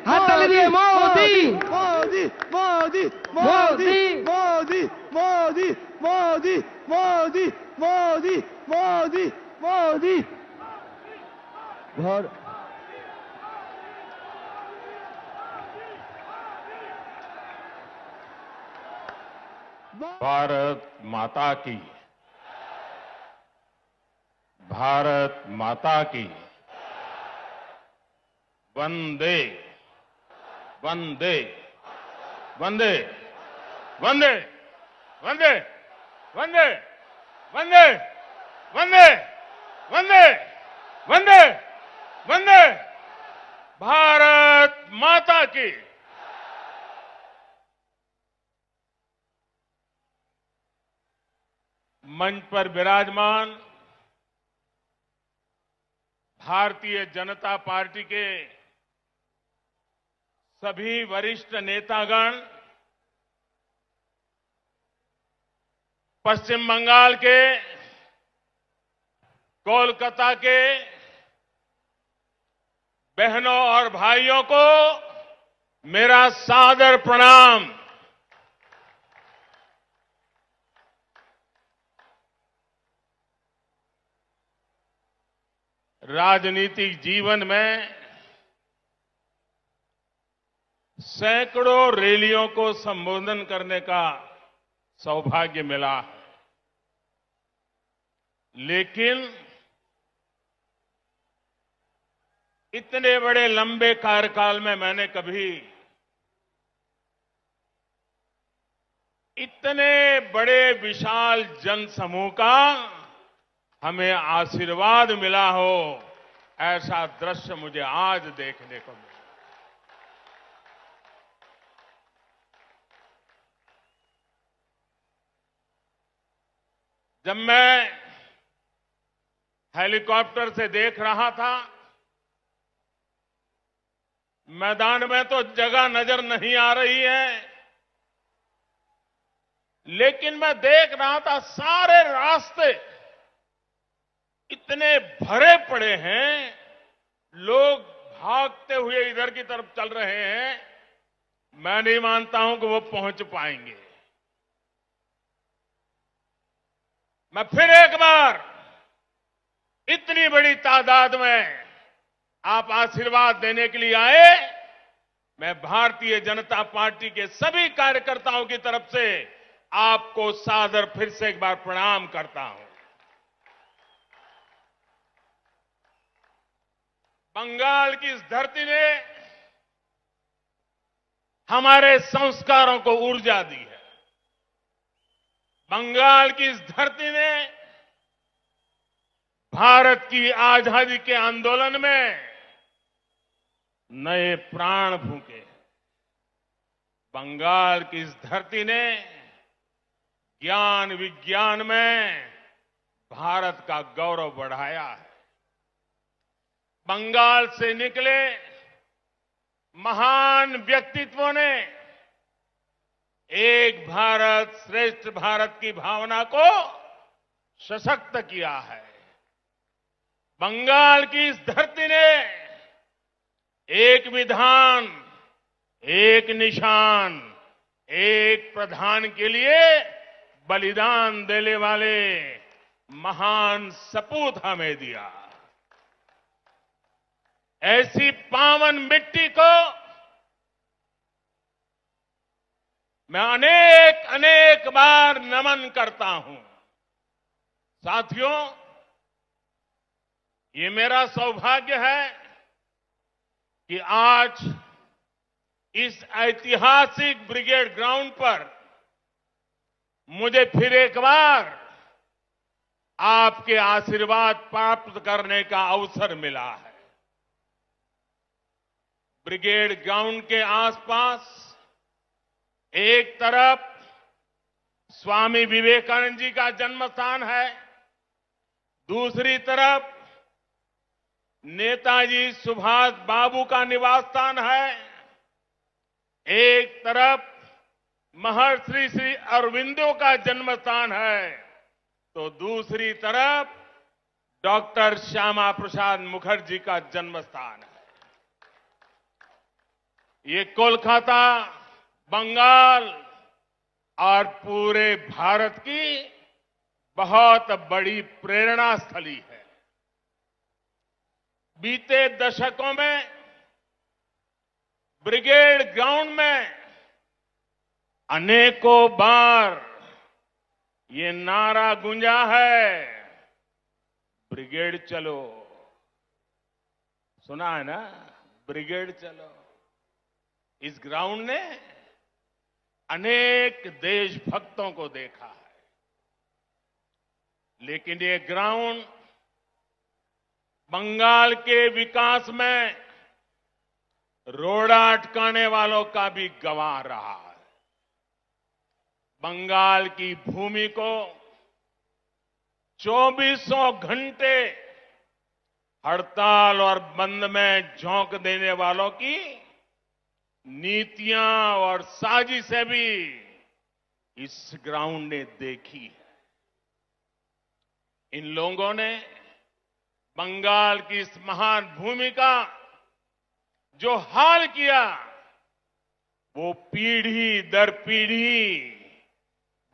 हाथ ताली दिए मोदी मोदी मोदी मोदी मोदी मोदी मोदी मोदी मोदी मोदी मोदी और भारत माता की, भारत माता की, वंदे वंदे वंदे वंदे वंदे वंदे वंदे वंदे वंदे वंदे वंदे भारत माता की। मंच पर विराजमान भारतीय जनता पार्टी के सभी वरिष्ठ नेतागण, पश्चिम बंगाल के, कोलकाता के बहनों और भाइयों को मेरा सादर प्रणाम। राजनीतिक जीवन में सैकड़ों रैलियों को संबोधन करने का सौभाग्य मिला, लेकिन इतने बड़े लंबे कार्यकाल में मैंने कभी इतने बड़े विशाल जनसमूह का हमें आशीर्वाद मिला हो, ऐसा दृश्य मुझे आज देखने को मिला। जब मैं हेलीकॉप्टर से देख रहा था, मैदान में तो जगह नजर नहीं आ रही है, लेकिन मैं देख रहा था सारे रास्ते इतने भरे पड़े हैं, लोग भागते हुए इधर की तरफ चल रहे हैं। मैं नहीं मानता हूं कि वो पहुंच पाएंगे। मैं फिर एक बार इतनी बड़ी तादाद में आप आशीर्वाद देने के लिए आए, मैं भारतीय जनता पार्टी के सभी कार्यकर्ताओं की तरफ से आपको सादर फिर से एक बार प्रणाम करता हूं। बंगाल की इस धरती ने हमारे संस्कारों को ऊर्जा दी है। बंगाल की इस धरती ने भारत की आजादी के आंदोलन में नए प्राण फूंके। बंगाल की इस धरती ने ज्ञान विज्ञान में भारत का गौरव बढ़ाया है। बंगाल से निकले महान व्यक्तित्वों ने एक भारत श्रेष्ठ भारत की भावना को सशक्त किया है। बंगाल की इस धरती ने एक विधान, एक निशान, एक प्रधान के लिए बलिदान देने वाले महान सपूत हमें दिया। ऐसी पावन मिट्टी को मैं अनेक अनेक बार नमन करता हूं। साथियों, ये मेरा सौभाग्य है कि आज इस ऐतिहासिक ब्रिगेड ग्राउंड पर मुझे फिर एक बार आपके आशीर्वाद प्राप्त करने का अवसर मिला है। ब्रिगेड ग्राउंड के आसपास एक तरफ स्वामी विवेकानंद जी का जन्म स्थान है, दूसरी तरफ नेताजी सुभाष बाबू का निवास स्थान है, एक तरफ महर्षि श्री अरविंदो का जन्म स्थान है, तो दूसरी तरफ डॉक्टर श्यामा प्रसाद मुखर्जी का जन्म स्थान है। ये कोलकाता, बंगाल और पूरे भारत की बहुत बड़ी प्रेरणा स्थली है। बीते दशकों में ब्रिगेड ग्राउंड में अनेकों बार ये नारा गूंजा है, ब्रिगेड चलो। सुना है ना, ब्रिगेड चलो। इस ग्राउंड ने अनेक देशभक्तों को देखा है, लेकिन ये ग्राउंड बंगाल के विकास में रोड़ा अटकाने वालों का भी गवाह रहा है। बंगाल की भूमि को 2400 घंटे हड़ताल और बंद में झोंक देने वालों की नीतियां और साजिशें भी इस ग्राउंड ने देखी है। इन लोगों ने बंगाल की इस महान भूमि का जो हाल किया, वो पीढ़ी दर पीढ़ी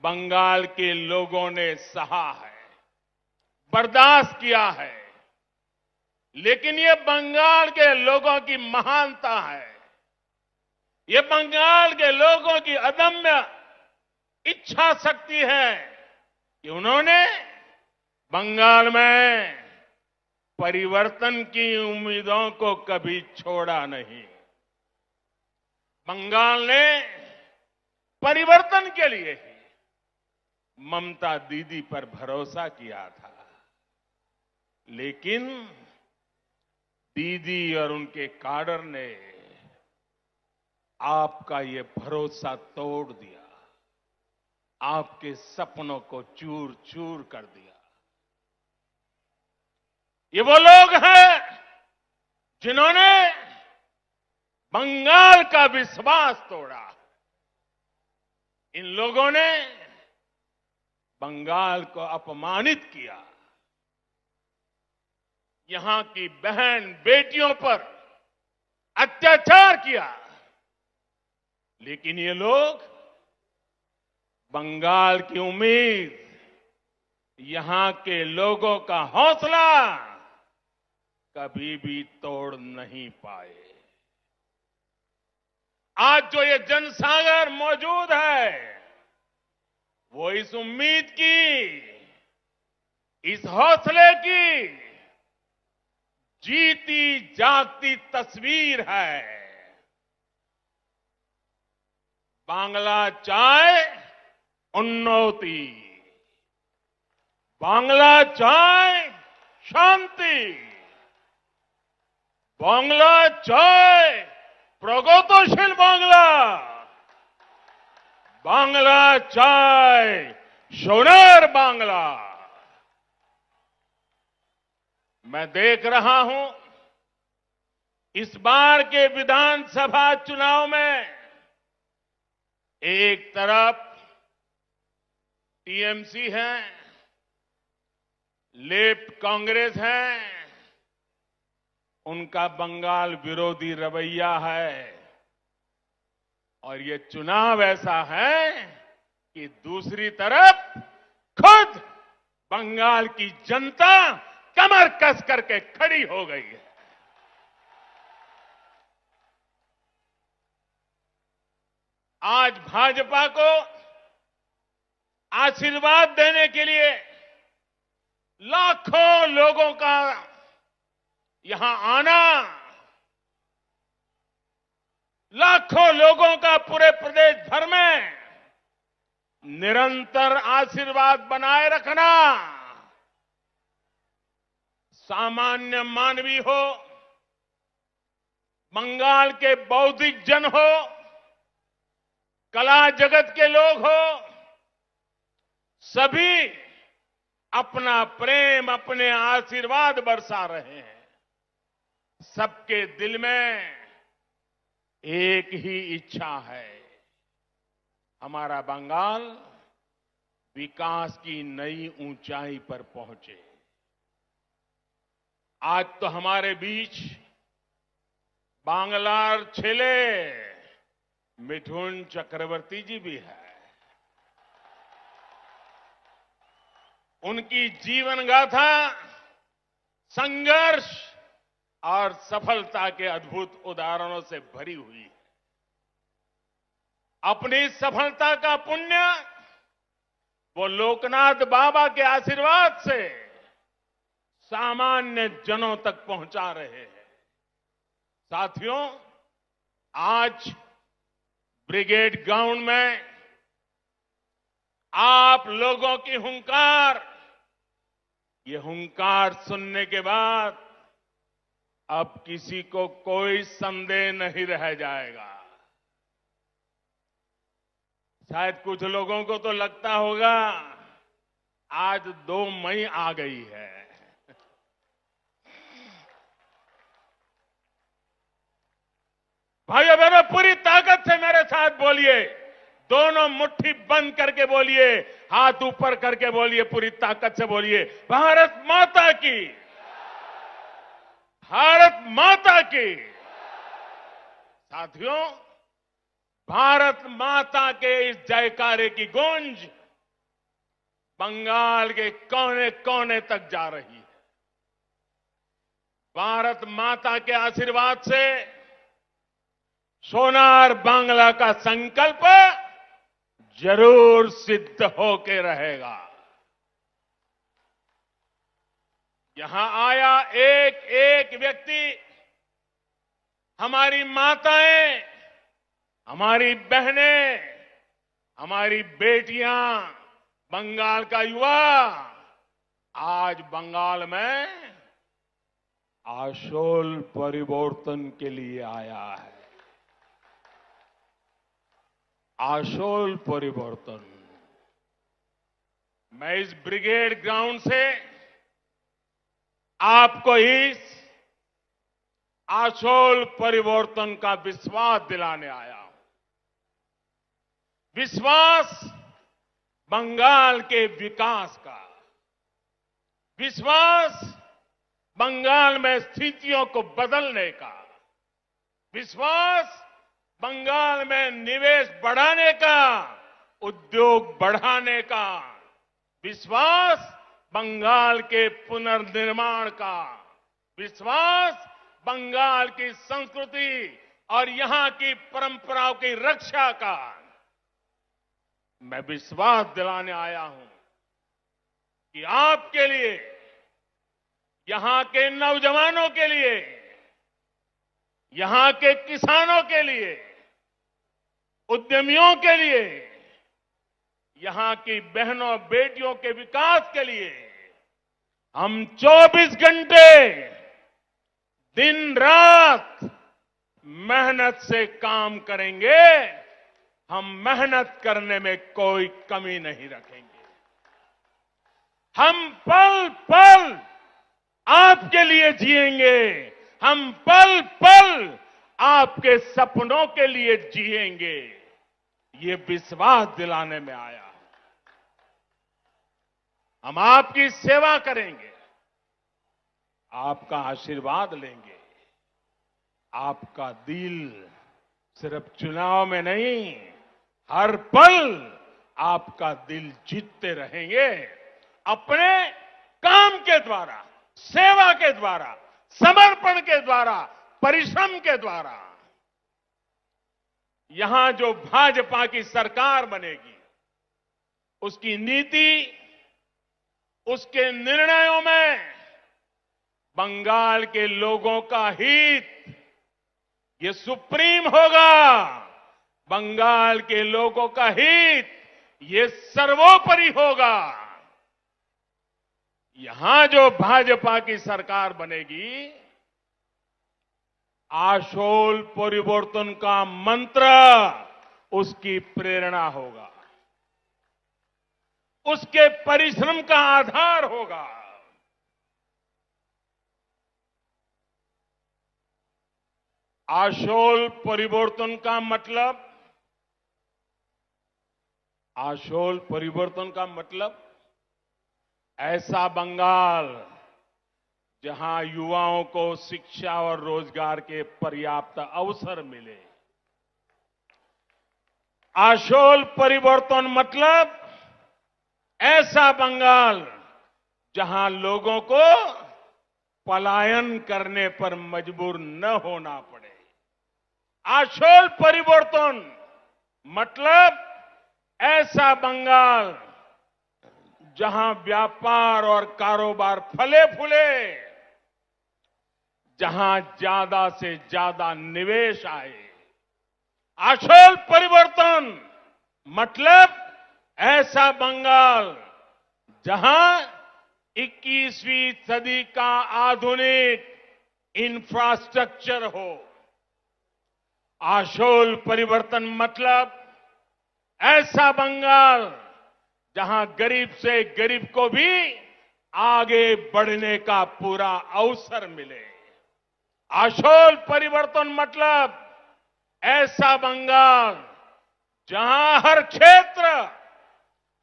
बंगाल के लोगों ने सहा है, बर्दाश्त किया है। लेकिन ये बंगाल के लोगों की महानता है, ये बंगाल के लोगों की अदम्य इच्छा शक्ति है कि उन्होंने बंगाल में परिवर्तन की उम्मीदों को कभी छोड़ा नहीं। बंगाल ने परिवर्तन के लिए ही ममता दीदी पर भरोसा किया था, लेकिन दीदी और उनके काडर ने आपका ये भरोसा तोड़ दिया, आपके सपनों को चूर चूर कर दिया। ये वो लोग हैं जिन्होंने बंगाल का विश्वास तोड़ा। इन लोगों ने बंगाल को अपमानित किया, यहां की बहन बेटियों पर अत्याचार किया। लेकिन ये लोग बंगाल की उम्मीद, यहां के लोगों का हौसला कभी भी तोड़ नहीं पाए। आज जो ये जनसागर मौजूद है, वो इस उम्मीद की, इस हौसले की जीती जागती तस्वीर है। बांग्ला चाय उन्नति, बांग्ला चाय शांति, बांग्ला चाय प्रगतिशील बांग्ला, बांग्ला चाय सोनार बांग्ला। मैं देख रहा हूं इस बार के विधानसभा चुनाव में एक तरफ टीएमसी है, लेफ्ट कांग्रेस है, उनका बंगाल विरोधी रवैया है, और ये चुनाव ऐसा है कि दूसरी तरफ खुद बंगाल की जनता कमर कस करके खड़ी हो गई है। आज भाजपा को आशीर्वाद देने के लिए लाखों लोगों का यहां आना, लाखों लोगों का पूरे प्रदेश भर में निरंतर आशीर्वाद बनाए रखना, सामान्य मानवी हो, बंगाल के बौद्धिक जन हो, कला जगत के लोग हो, सभी अपना प्रेम, अपने आशीर्वाद बरसा रहे हैं। सबके दिल में एक ही इच्छा है, हमारा बंगाल विकास की नई ऊंचाई पर पहुंचे। आज तो हमारे बीच बांग्लार छेले मिथुन चक्रवर्ती जी भी है। उनकी जीवन गाथा संघर्ष और सफलता के अद्भुत उदाहरणों से भरी हुई है। अपनी सफलता का पुण्य वो लोकनाथ बाबा के आशीर्वाद से सामान्य जनों तक पहुंचा रहे हैं। साथियों, आज ब्रिगेड ग्राउंड में आप लोगों की हुंकार, ये हुंकार सुनने के बाद अब किसी को कोई संदेह नहीं रह जाएगा। शायद कुछ लोगों को तो लगता होगा आज 2 मई आ गई है। भाइयों बहनों, पूरी ताकत से मेरे साथ बोलिए, दोनों मुट्ठी बंद करके बोलिए, हाथ ऊपर करके बोलिए, पूरी ताकत से बोलिए, भारत माता की, भारत माता की। साथियों, भारत माता के इस जयकारे की गूंज बंगाल के कोने कोने तक जा रही है। भारत माता के आशीर्वाद से सोनार बांग्ला का संकल्प जरूर सिद्ध होके रहेगा। यहां आया एक एक व्यक्ति, हमारी माताएं, हमारी बहनें, हमारी बेटियां, बंगाल का युवा आज बंगाल में आशोल परिवर्तन के लिए आया है। आशोल परिवर्तन। मैं इस ब्रिगेड ग्राउंड से आपको इस आशोल परिवर्तन का विश्वास दिलाने आया हूं। विश्वास बंगाल के विकास का, विश्वास बंगाल में स्थितियों को बदलने का, विश्वास बंगाल में निवेश बढ़ाने का, उद्योग बढ़ाने का, विश्वास बंगाल के पुनर्निर्माण का, विश्वास बंगाल की संस्कृति और यहां की परंपराओं की रक्षा का। मैं विश्वास दिलाने आया हूं कि आपके लिए, यहां के नौजवानों के लिए, यहां के किसानों के लिए, उद्यमियों के लिए, यहां की बहनों बेटियों के विकास के लिए हम 24 घंटे दिन रात मेहनत से काम करेंगे। हम मेहनत करने में कोई कमी नहीं रखेंगे। हम पल पल आपके लिए जिएंगे। हम पल पल आपके सपनों के लिए जिएंगे। ये विश्वास दिलाने में आया। हम आपकी सेवा करेंगे, आपका आशीर्वाद लेंगे। आपका दिल सिर्फ चुनाव में नहीं, हर पल आपका दिल जीतते रहेंगे। अपने काम के द्वारा, सेवा के द्वारा, समर्पण के द्वारा, परिश्रम के द्वारा। यहां जो भाजपा की सरकार बनेगी, उसकी नीति, उसके निर्णयों में बंगाल के लोगों का हित ये सुप्रीम होगा। बंगाल के लोगों का हित ये सर्वोपरि होगा। यहां जो भाजपा की सरकार बनेगी, आशोल परिवर्तन का मंत्र उसकी प्रेरणा होगा, उसके परिश्रम का आधार होगा। आशोल परिवर्तन का मतलब, आशोल परिवर्तन का मतलब ऐसा बंगाल जहां युवाओं को शिक्षा और रोजगार के पर्याप्त अवसर मिले। आशोल परिवर्तन मतलब ऐसा बंगाल जहां लोगों को पलायन करने पर मजबूर न होना पड़े। आशोल परिवर्तन मतलब ऐसा बंगाल जहां व्यापार और कारोबार फले फूले, जहां ज्यादा से ज्यादा निवेश आए। आशोल परिवर्तन मतलब ऐसा बंगाल जहां 21वीं सदी का आधुनिक इंफ्रास्ट्रक्चर हो। आशोल परिवर्तन मतलब ऐसा बंगाल जहां गरीब से गरीब को भी आगे बढ़ने का पूरा अवसर मिले। आशोल परिवर्तन मतलब ऐसा बंगाल जहां हर क्षेत्र,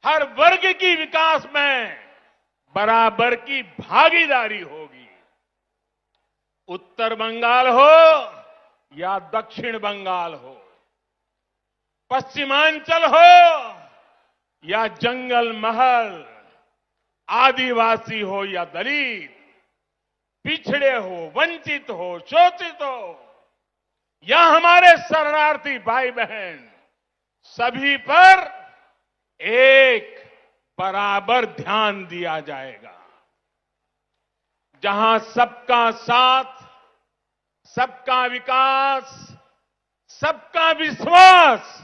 हर वर्ग की विकास में बराबर की भागीदारी होगी। उत्तर बंगाल हो या दक्षिण बंगाल हो, पश्चिमांचल हो या जंगल महल, आदिवासी हो या दलित, पिछड़े हो, वंचित हो, शोषित हो या हमारे शरणार्थी भाई बहन, सभी पर एक बराबर ध्यान दिया जाएगा। जहां सबका साथ, सबका विकास, सबका विश्वास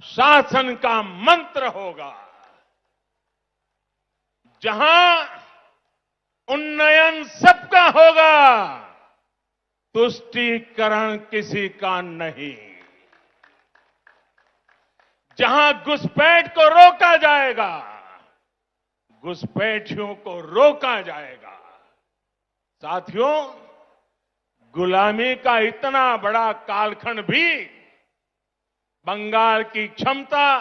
शासन का मंत्र होगा। जहां उन्नयन सबका होगा, तुष्टीकरण किसी का नहीं। जहां घुसपैठ को रोका जाएगा, घुसपैठियों को रोका जाएगा। साथियों, गुलामी का इतना बड़ा कालखंड भी बंगाल की क्षमता,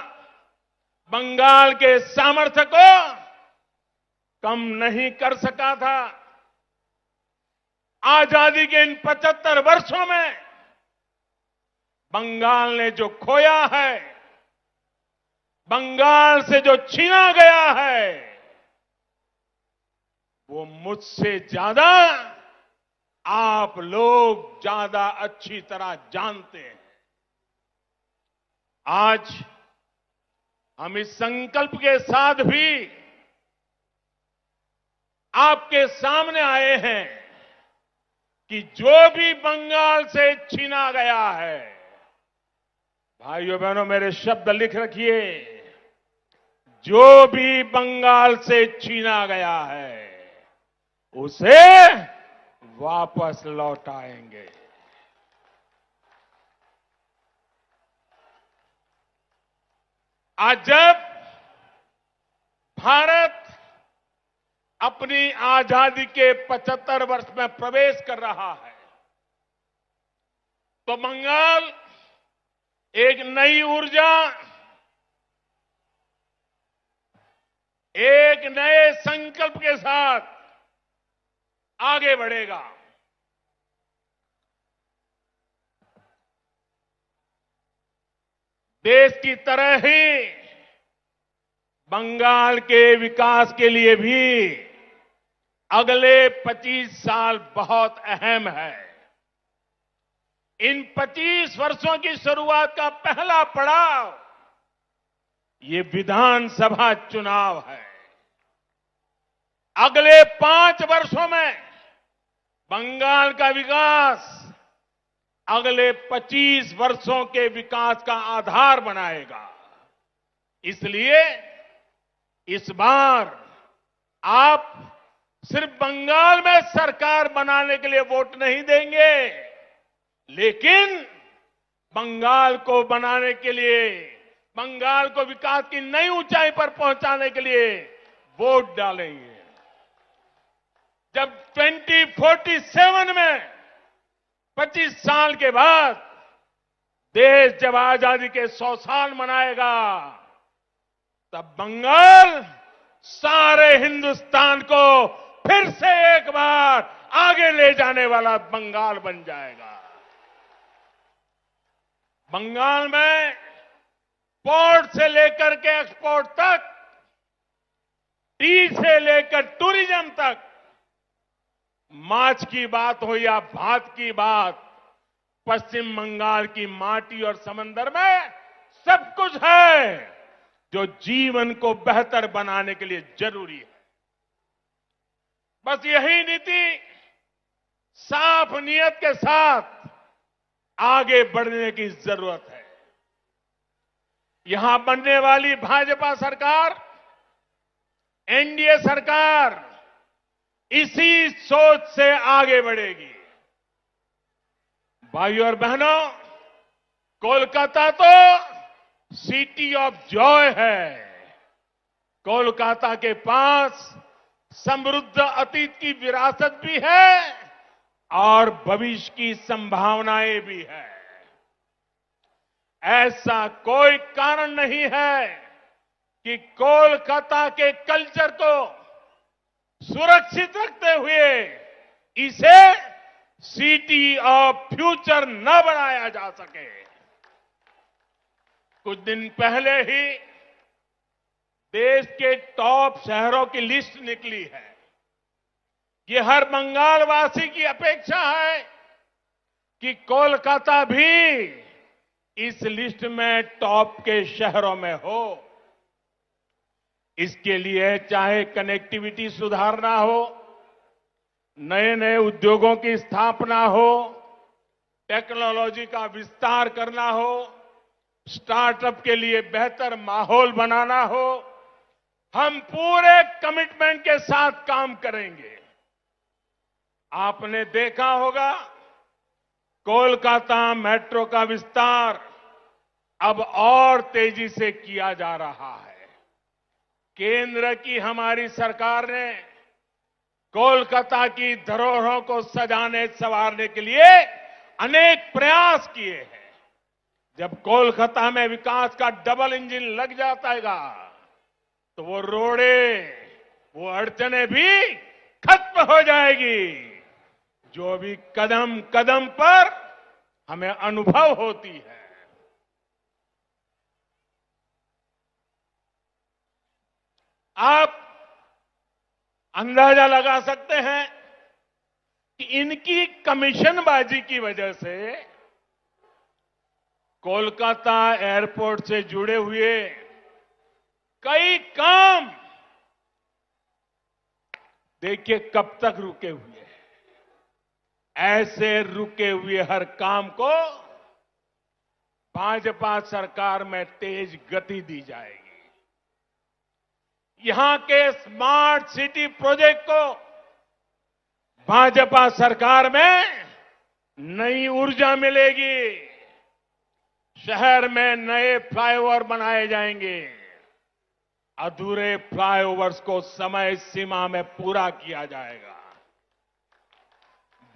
बंगाल के सामर्थ्य को कम नहीं कर सका था। आजादी के इन 75 वर्षों में बंगाल ने जो खोया है, बंगाल से जो छीना गया है, वो मुझसे ज्यादा आप लोग ज्यादा अच्छी तरह जानते हैं। आज हम इस संकल्प के साथ भी आपके सामने आए हैं कि जो भी बंगाल से छीना गया है, भाइयों बहनों मेरे शब्द लिख रखिए, जो भी बंगाल से छीना गया है उसे वापस लौटाएंगे। आज जब भारत अपनी आजादी के 75 वर्ष में प्रवेश कर रहा है, तो बंगाल एक नई ऊर्जा, एक नए संकल्प के साथ आगे बढ़ेगा। देश की तरह ही बंगाल के विकास के लिए भी अगले 25 साल बहुत अहम है। इन 25 वर्षों की शुरुआत का पहला पड़ाव ये विधानसभा चुनाव है। अगले 5 वर्षों में बंगाल का विकास अगले 25 वर्षों के विकास का आधार बनाएगा। इसलिए इस बार आप सिर्फ बंगाल में सरकार बनाने के लिए वोट नहीं देंगे, लेकिन बंगाल को बनाने के लिए, बंगाल को विकास की नई ऊंचाई पर पहुंचाने के लिए वोट डालेंगे। जब 2047 में 25 साल के बाद देश जब आजादी के 100 साल मनाएगा, तब बंगाल सारे हिंदुस्तान को फिर से एक बार आगे ले जाने वाला बंगाल बन जाएगा। बंगाल में पोर्ट से लेकर के एक्सपोर्ट तक, टी से लेकर टूरिज्म तक, माछ की बात हो या भात की बात, पश्चिम बंगाल की माटी और समंदर में सब कुछ है जो जीवन को बेहतर बनाने के लिए जरूरी है। बस यही नीति साफ नियत के साथ आगे बढ़ने की जरूरत है। यहां बनने वाली भाजपा सरकार, एनडीए सरकार इसी सोच से आगे बढ़ेगी। भाइयों और बहनों, कोलकाता तो सिटी ऑफ जॉय है। कोलकाता के पास समृद्ध अतीत की विरासत भी है और भविष्य की संभावनाएं भी है। ऐसा कोई कारण नहीं है कि कोलकाता के कल्चर को सुरक्षित रखते हुए इसे सिटी ऑफ फ्यूचर न बनाया जा सके। कुछ दिन पहले ही देश के टॉप शहरों की लिस्ट निकली है। ये हर बंगाल वासी की अपेक्षा है कि कोलकाता भी इस लिस्ट में टॉप के शहरों में हो। इसके लिए चाहे कनेक्टिविटी सुधारना हो, नए नए उद्योगों की स्थापना हो, टेक्नोलॉजी का विस्तार करना हो, स्टार्टअप के लिए बेहतर माहौल बनाना हो, हम पूरे कमिटमेंट के साथ काम करेंगे। आपने देखा होगा कोलकाता मेट्रो का विस्तार अब और तेजी से किया जा रहा है। केंद्र की हमारी सरकार ने कोलकाता की धरोहरों को सजाने संवारने के लिए अनेक प्रयास किए हैं। जब कोलकाता में विकास का डबल इंजन लग जाएगा तो वो रोड़े, वो अड़चने भी खत्म हो जाएगी जो भी कदम कदम पर हमें अनुभव होती है। आप अंदाजा लगा सकते हैं कि इनकी कमीशनबाजी की वजह से कोलकाता एयरपोर्ट से जुड़े हुए कई काम देखिए कब तक रुके हुए हैं। ऐसे रुके हुए हर काम को भाजपा सरकार में तेज गति दी जाएगी। यहां के स्मार्ट सिटी प्रोजेक्ट को भाजपा सरकार में नई ऊर्जा मिलेगी। शहर में नए फ्लाईओवर बनाए जाएंगे। अधूरे फ्लाईओवर्स को समय सीमा में पूरा किया जाएगा।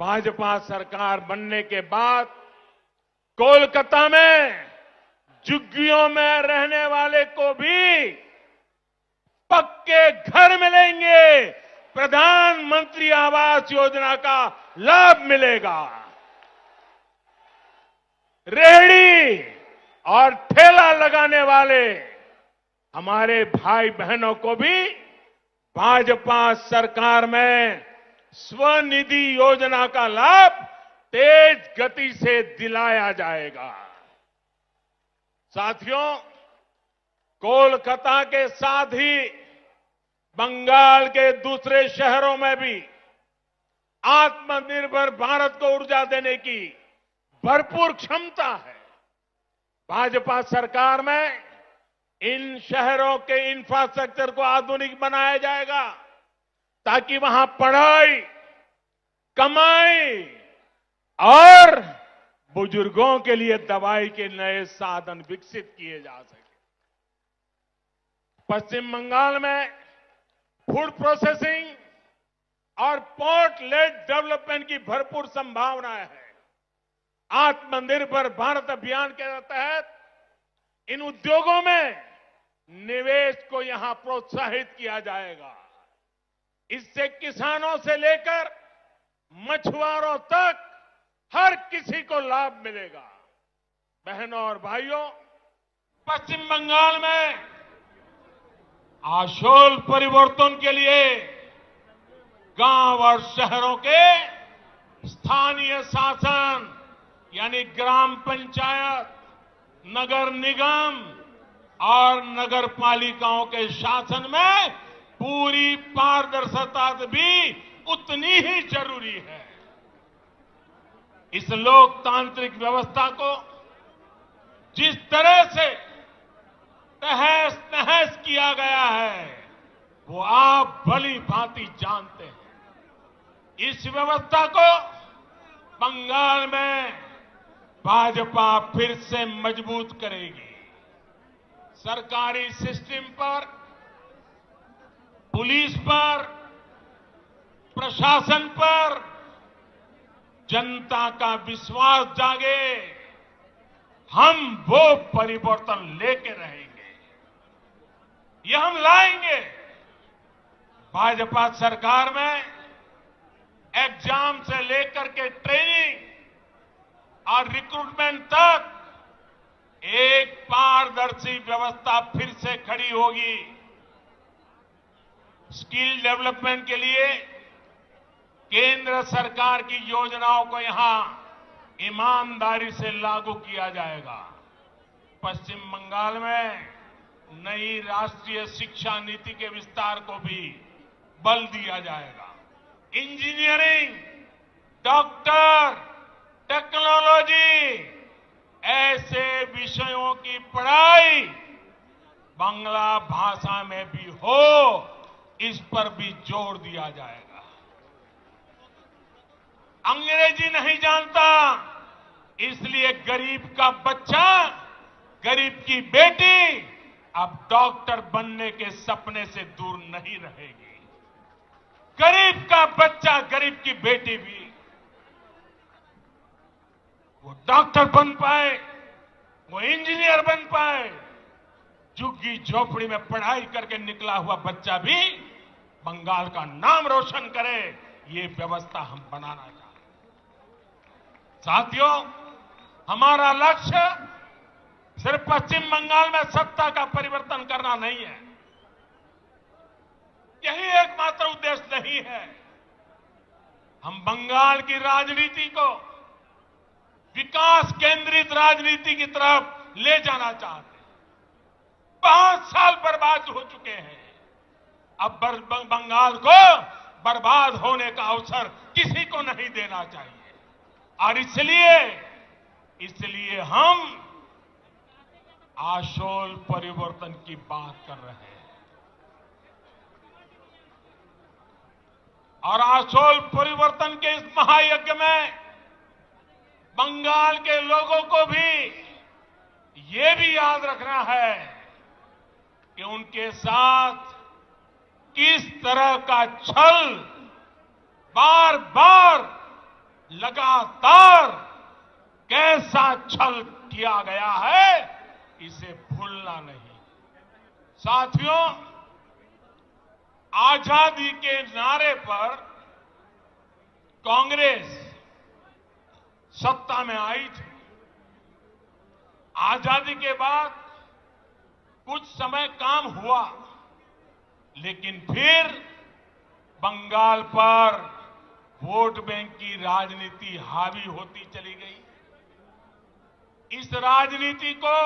भाजपा सरकार बनने के बाद कोलकाता में झुग्गियों में रहने वाले को भी पक्के घर मिलेंगे। प्रधानमंत्री आवास योजना का लाभ मिलेगा। रेहड़ी और ठेला लगाने वाले हमारे भाई बहनों को भी भाजपा सरकार में स्वनिधि योजना का लाभ तेज गति से दिलाया जाएगा। साथियों, कोलकाता के साथ ही बंगाल के दूसरे शहरों में भी आत्मनिर्भर भारत को ऊर्जा देने की भरपूर क्षमता है। भाजपा सरकार में इन शहरों के इंफ्रास्ट्रक्चर को आधुनिक बनाया जाएगा ताकि वहां पढ़ाई, कमाई और बुजुर्गों के लिए दवाई के नए साधन विकसित किए जा सके। पश्चिम बंगाल में फूड प्रोसेसिंग और पोर्ट लेड डेवलपमेंट की भरपूर संभावनाएं हैं। आत्मनिर्भर भारत अभियान के तहत इन उद्योगों में निवेश को यहां प्रोत्साहित किया जाएगा। इससे किसानों से लेकर मछुआरों तक हर किसी को लाभ मिलेगा। बहनों और भाइयों, पश्चिम बंगाल में आशोल परिवर्तन के लिए गांव और शहरों के स्थानीय शासन यानी ग्राम पंचायत, नगर निगम और नगर पालिकाओं के शासन में पूरी पारदर्शिता भी उतनी ही जरूरी है। इस लोकतांत्रिक व्यवस्था को जिस तरह से तहस नहस किया गया है वो आप भली भांति जानते हैं। इस व्यवस्था को बंगाल में भाजपा फिर से मजबूत करेगी। सरकारी सिस्टम पर, पुलिस पर, प्रशासन पर जनता का विश्वास जागे, हम वो परिवर्तन लेके रहेंगे। ये हम लाएंगे। भाजपा सरकार में एग्जाम से लेकर के ट्रेनिंग और रिक्रूटमेंट तक एक पारदर्शी व्यवस्था फिर से खड़ी होगी। स्किल डेवलपमेंट के लिए केंद्र सरकार की योजनाओं को यहां ईमानदारी से लागू किया जाएगा। पश्चिम बंगाल में नई राष्ट्रीय शिक्षा नीति के विस्तार को भी बल दिया जाएगा। इंजीनियरिंग, डॉक्टर, टेक्नोलॉजी ऐसे विषयों की पढ़ाई बांग्ला भाषा में भी हो, इस पर भी जोर दिया जाएगा। अंग्रेजी नहीं जानता, इसलिए गरीब का बच्चा, गरीब की बेटी अब डॉक्टर बनने के सपने से दूर नहीं रहेगी। गरीब का बच्चा, गरीब की बेटी भी वो डॉक्टर बन पाए, वो इंजीनियर बन पाए। झुग्गी झोपड़ी में पढ़ाई करके निकला हुआ बच्चा भी बंगाल का नाम रोशन करे, ये व्यवस्था हम बनाना चाहते हैं। साथियों, हमारा लक्ष्य सिर्फ पश्चिम बंगाल में सत्ता का परिवर्तन करना नहीं है। यही एकमात्र उद्देश्य नहीं है। हम बंगाल की राजनीति को विकास केंद्रित राजनीति की तरफ ले जाना चाहते हैं। 5 साल बर्बाद हो चुके हैं। अब बंगाल को बर्बाद होने का अवसर किसी को नहीं देना चाहिए और इसलिए हम आशोल परिवर्तन की बात कर रहे हैं। और आशोल परिवर्तन के इस महायज्ञ में बंगाल के लोगों को भी ये भी याद रखना है कि उनके साथ किस तरह का छल बार बार लगातार कैसा छल किया गया है, इसे भूलना नहीं। साथियों, आजादी के नारे पर कांग्रेस सत्ता में आई थी। आजादी के बाद कुछ समय काम हुआ, लेकिन फिर बंगाल पर वोट बैंक की राजनीति हावी होती चली गई। इस राजनीति को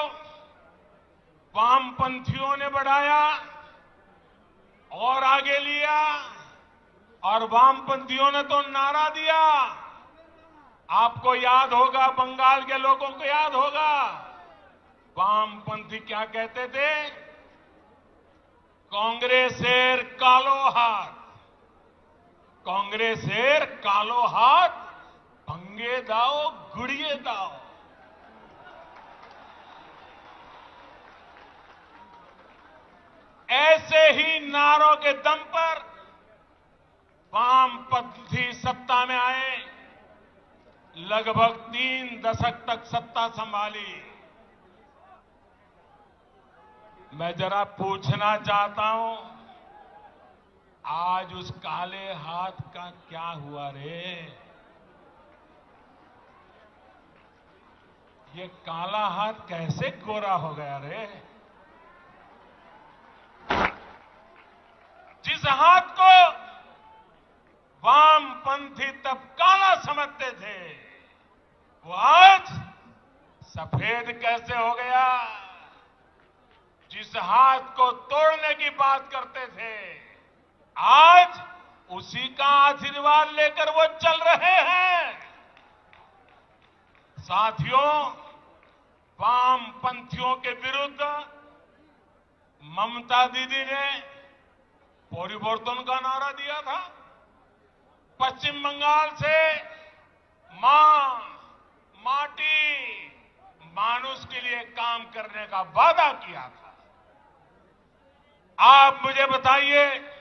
वामपंथियों ने बढ़ाया और आगे लिया, और वामपंथियों ने तो नारा दिया। आपको याद होगा, बंगाल के लोगों को याद होगा, वामपंथी क्या कहते थे? कांग्रेसेर कालो हाथ, कांग्रेसेर कालो हाथ भंगे दाओ गुड़िए दाओ। ऐसे ही नारों के दम पर वामपंथी सत्ता में आए, लगभग 3 दशक तक सत्ता संभाली। मैं जरा पूछना चाहता हूं, आज उस काले हाथ का क्या हुआ रे? ये काला हाथ कैसे गोरा हो गया रे? जिस हाथ को वामपंथी तब काला समझते थे, वो आज सफेद कैसे हो गया? जिस हाथ को तोड़ने की बात करते थे, आज उसी का आशीर्वाद लेकर वो चल रहे हैं। साथियों, वामपंथियों के विरुद्ध ममता दीदी ने परिवर्तन का नारा दिया था। पश्चिम बंगाल से मां, माटी, मानुष के लिए काम करने का वादा किया था। आप मुझे बताइए,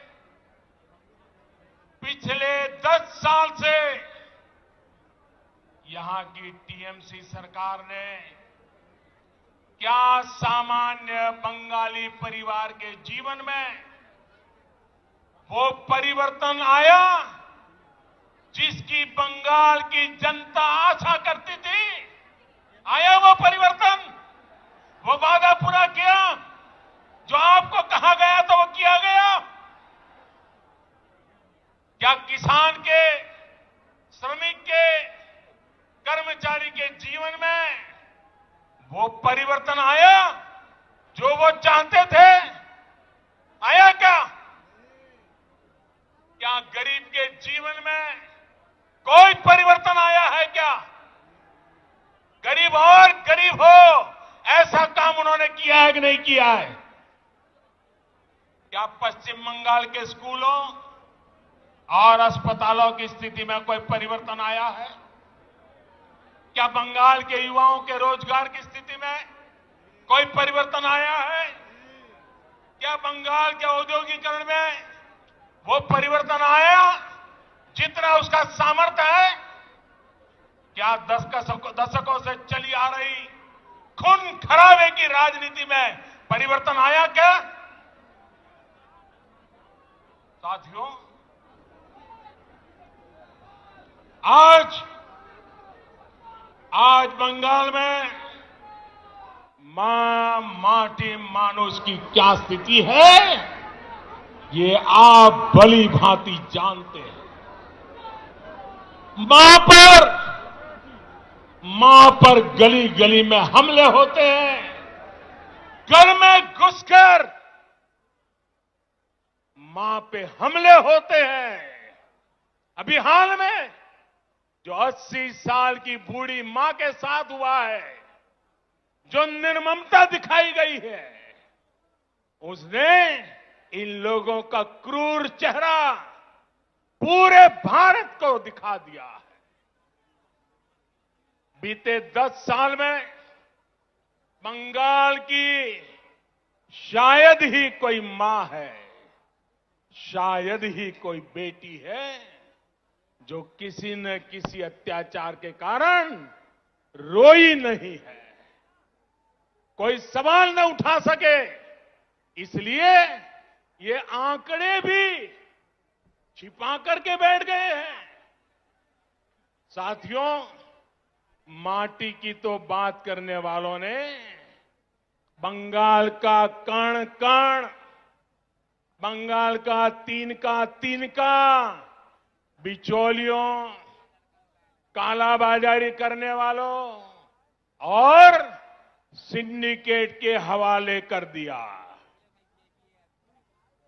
पिछले 10 साल से यहां की टीएमसी सरकार ने क्या सामान्य बंगाली परिवार के जीवन में वो परिवर्तन आया जिसकी बंगाल की जनता आशा करती थी? आया वो परिवर्तन? वो वादा पूरा किया? जो आपको कहा गया तो वो किया गया? क्या किसान के, श्रमिक के, कर्मचारी के जीवन में वो परिवर्तन आया जो वो चाहते थे? आया क्या? क्या गरीब के जीवन में कोई परिवर्तन आया है क्या? गरीब और गरीब हो, ऐसा काम उन्होंने किया है कि नहीं किया है? क्या पश्चिम बंगाल के स्कूलों और अस्पतालों की स्थिति में कोई परिवर्तन आया है? क्या बंगाल के युवाओं के रोजगार की स्थिति में कोई परिवर्तन आया है? क्या बंगाल के औद्योगिकरण में वो परिवर्तन आया जितना उसका सामर्थ्य है? क्या दशकों से चली आ रही खून खराबे की राजनीति में परिवर्तन आया क्या? साथियों, आज बंगाल में मां, माटी, मानुष की क्या स्थिति है, ये आप भली भांति जानते हैं। मां पर गली गली में हमले होते हैं, घर में घुसकर मां पे हमले होते हैं। अभी हाल में जो 80 साल की बूढ़ी मां के साथ हुआ है, जो निर्ममता दिखाई गई है, उसने इन लोगों का क्रूर चेहरा पूरे भारत को दिखा दिया है। बीते 10 साल में बंगाल की शायद ही कोई मां है, शायद ही कोई बेटी है जो किसी न किसी अत्याचार के कारण रोई नहीं है, कोई सवाल न उठा सके। इसलिए ये आंकड़े भी छिपा करके बैठ गए हैं। साथियों, माटी की तो बात करने वालों ने बंगाल का कण कण, बंगाल का तिनका बिचौलियों, कालाबाजारी करने वालों और सिंडिकेट के हवाले कर दिया।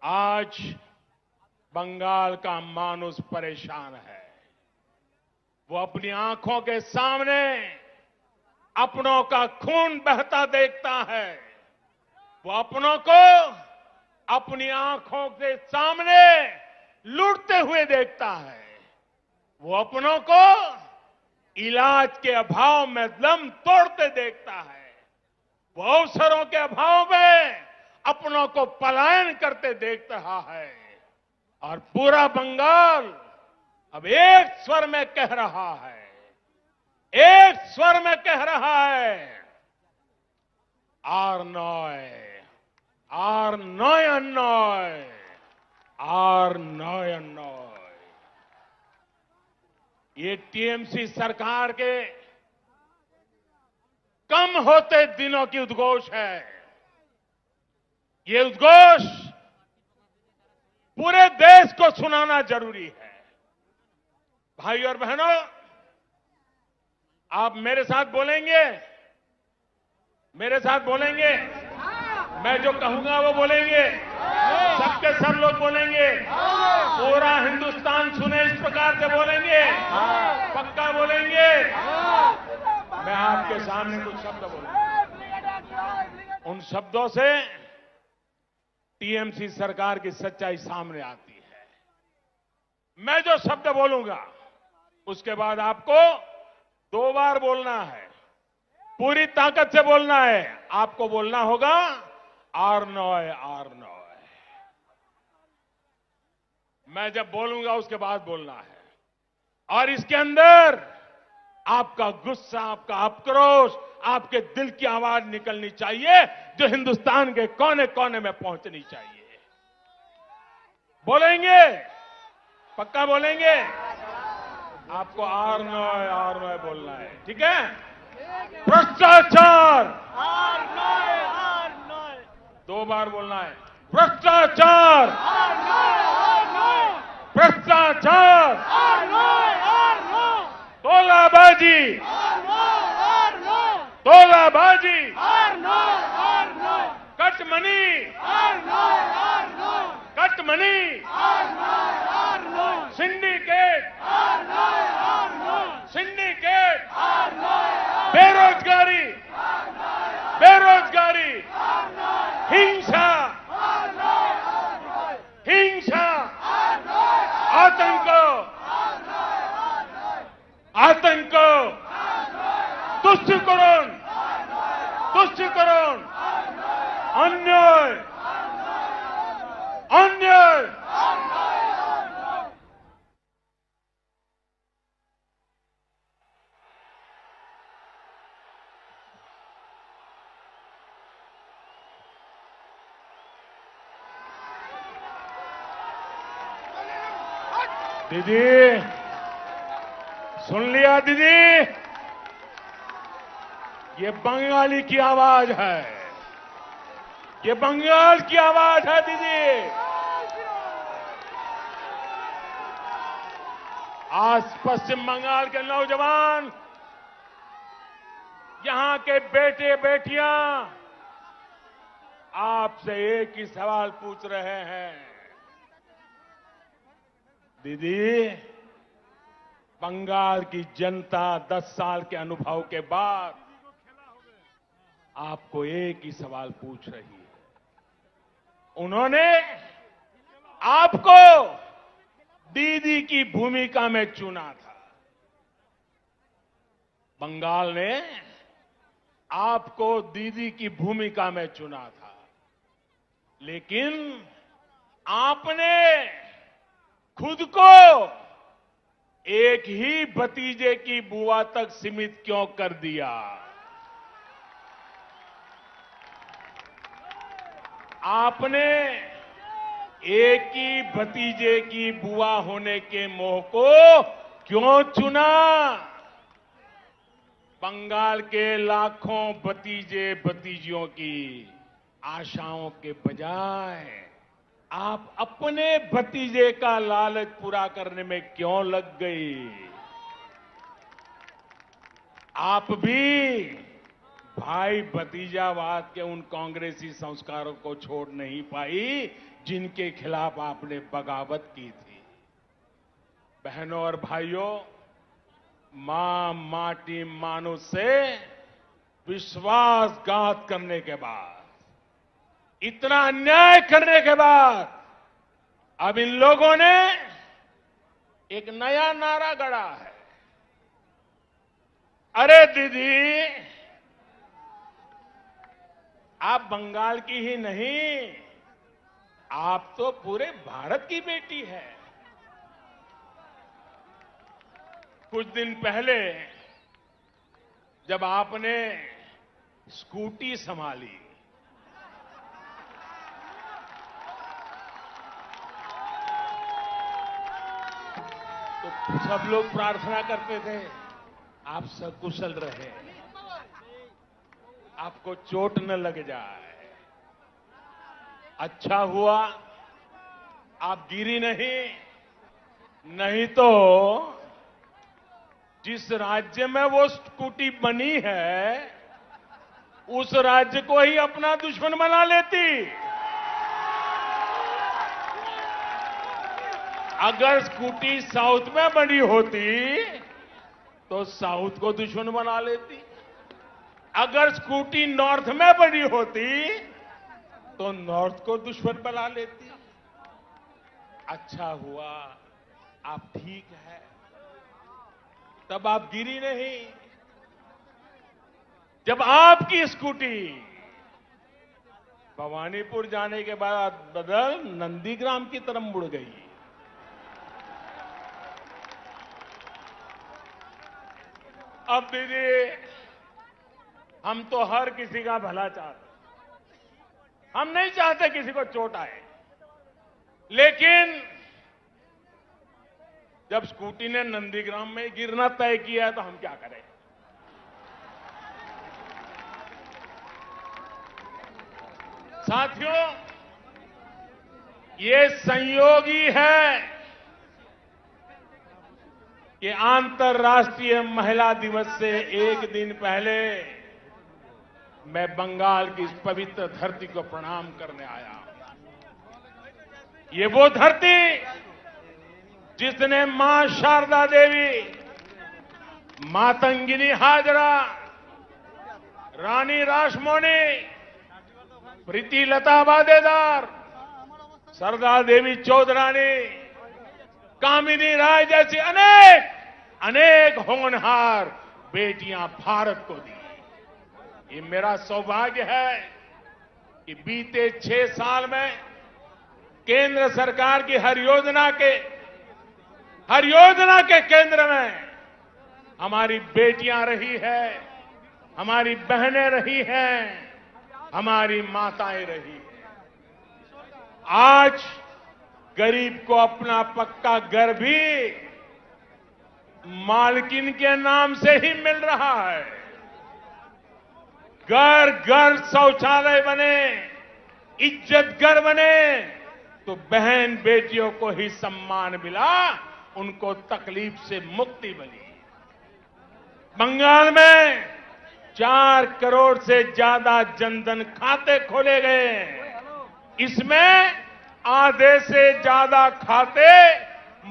आज बंगाल का मानुष परेशान है। वो अपनी आंखों के सामने अपनों का खून बहता देखता है। वो अपनों को अपनी आंखों के सामने लूटते हुए देखता है। वो अपनों को इलाज के अभाव में दम तोड़ते देखता है। वो अवसरों के अभाव में अपनों को पलायन करते देख रहा है। और पूरा बंगाल अब एक स्वर में कह रहा है, एक स्वर में कह रहा है, आर नॉय अन्नॉय। आर नॉय नॉय। ये टीएमसी सरकार के कम होते दिनों की उद्घोष है। ये उद्घोष पूरे देश को सुनाना जरूरी है। भाई और बहनों, आप मेरे साथ बोलेंगे? मेरे साथ बोलेंगे? मैं जो कहूंगा वो बोलेंगे? सबके सब लोग बोलेंगे? पूरा हिंदुस्तान सुने इस प्रकार से बोलेंगे? पक्का बोलेंगे? मैं आपके सामने कुछ शब्द बोलूंगा। उन शब्दों से टीएमसी सरकार की सच्चाई सामने आती है। मैं जो शब्द बोलूंगा उसके बाद आपको 2 बार बोलना है, पूरी ताकत से बोलना है। आपको बोलना होगा आर नॉय आर नॉय। मैं जब बोलूंगा उसके बाद बोलना है, और इसके अंदर आपका गुस्सा, आपका आक्रोश, आपके दिल की आवाज निकलनी चाहिए, जो हिंदुस्तान के कोने कोने में पहुंचनी चाहिए। बोलेंगे? पक्का बोलेंगे? आपको आर नॉय बोलना है, ठीक है? भ्रष्टाचार 2 बार बोलना है। भ्रष्टाचार, भ्रष्टाचार, तोलाबाजी, तोलाबाजी, कटमनी, कटमनी, सिंडिकेट, सिंडिकेट, बेरोजगारी, बेरोजगारी, हिंसा, हिंसा, आतंक, आतंक, तुष्टिकरण, तुष्टिकरण, अन्याय, अन्याय। दीदी, सुन लिया दीदी? ये बंगाली की आवाज है, ये बंगाल की आवाज है दीदी। आज पश्चिम बंगाल के नौजवान, यहां के बेटे बेटियां आपसे एक ही सवाल पूछ रहे हैं। दीदी, बंगाल की जनता 10 साल के अनुभव के बाद आपको एक ही सवाल पूछ रही है। उन्होंने आपको दीदी की भूमिका में चुना था। बंगाल ने आपको दीदी की भूमिका में चुना था, लेकिन आपने खुद को एक ही भतीजे की बुआ तक सीमित क्यों कर दिया? आपने एक ही भतीजे की बुआ होने के मोह को क्यों चुना? बंगाल के लाखों भतीजे भतीजियों की आशाओं के बजाय आप अपने भतीजे का लालच पूरा करने में क्यों लग गई? आप भी भाई भतीजावाद के उन कांग्रेसी संस्कारों को छोड़ नहीं पाई जिनके खिलाफ आपने बगावत की थी। बहनों और भाइयों, मां माटी मानुष से विश्वासघात करने के बाद, इतना अन्याय करने के बाद, अब इन लोगों ने एक नया नारा गढ़ा है। अरे दीदी, आप बंगाल की ही नहीं, आप तो पूरे भारत की बेटी है। कुछ दिन पहले जब आपने स्कूटी संभाली, सब लोग प्रार्थना करते थे आप सकुशल रहे, आपको चोट न लग जाए। अच्छा हुआ आप गिरी नहीं तो जिस राज्य में वो स्कूटी बनी है उस राज्य को ही अपना दुश्मन बना लेती। अगर स्कूटी साउथ में बनी होती तो साउथ को दुश्मन बना लेती, अगर स्कूटी नॉर्थ में बनी होती तो नॉर्थ को दुश्मन बना लेती। अच्छा हुआ आप ठीक है, तब आप गिरी नहीं। जब आपकी स्कूटी भवानीपुर जाने के बाद बदल नंदीग्राम की तरफ मुड़ गई, अब दीदी हम तो हर किसी का भला चाहते, हम नहीं चाहते किसी को चोट आए, लेकिन जब स्कूटी ने नंदीग्राम में गिरना तय किया है तो हम क्या करें। साथियों, ये संयोग ही है कि अंतर्राष्ट्रीय महिला दिवस से एक दिन पहले मैं बंगाल की इस पवित्र धरती को प्रणाम करने आया। ये वो धरती जिसने मां शारदा देवी, मातंगिनी हाजरा, रानी रासमोनी, प्रीति लता वादेदार, सरदा देवी चौधरानी, कामिनी राय जैसी अनेक होनहार बेटियां भारत को दी। ये मेरा सौभाग्य है कि बीते 6 साल में केंद्र सरकार की हर योजना के केंद्र में हमारी बेटियां रही है, हमारी बहनें रही हैं, हमारी माताएं रही हैं। आज गरीब को अपना पक्का घर भी मालकिन के नाम से ही मिल रहा है। घर घर शौचालय बने, इज्जत घर बने तो बहन बेटियों को ही सम्मान मिला, उनको तकलीफ से मुक्ति मिली। बंगाल में 4 करोड़ से ज्यादा जनधन खाते खोले गए, इसमें आधे से ज्यादा खाते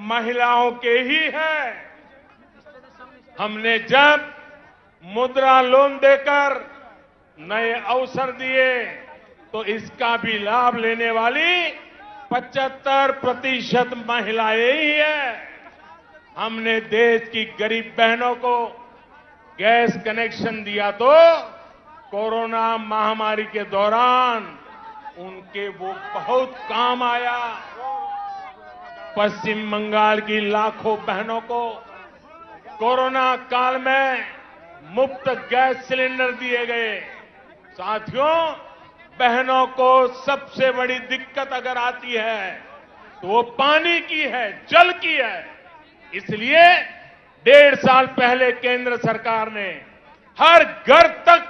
महिलाओं के ही हैं। हमने जब मुद्रा लोन देकर नए अवसर दिए तो इसका भी लाभ लेने वाली 75% महिलाएं ही हैं। हमने देश की गरीब बहनों को गैस कनेक्शन दिया तो कोरोना महामारी के दौरान उनके वो बहुत काम आया। पश्चिम बंगाल की लाखों बहनों को कोरोना काल में मुफ्त गैस सिलेंडर दिए गए। साथियों, बहनों को सबसे बड़ी दिक्कत अगर आती है तो वो पानी की है, जल की है। इसलिए 1.5 साल पहले केंद्र सरकार ने हर घर तक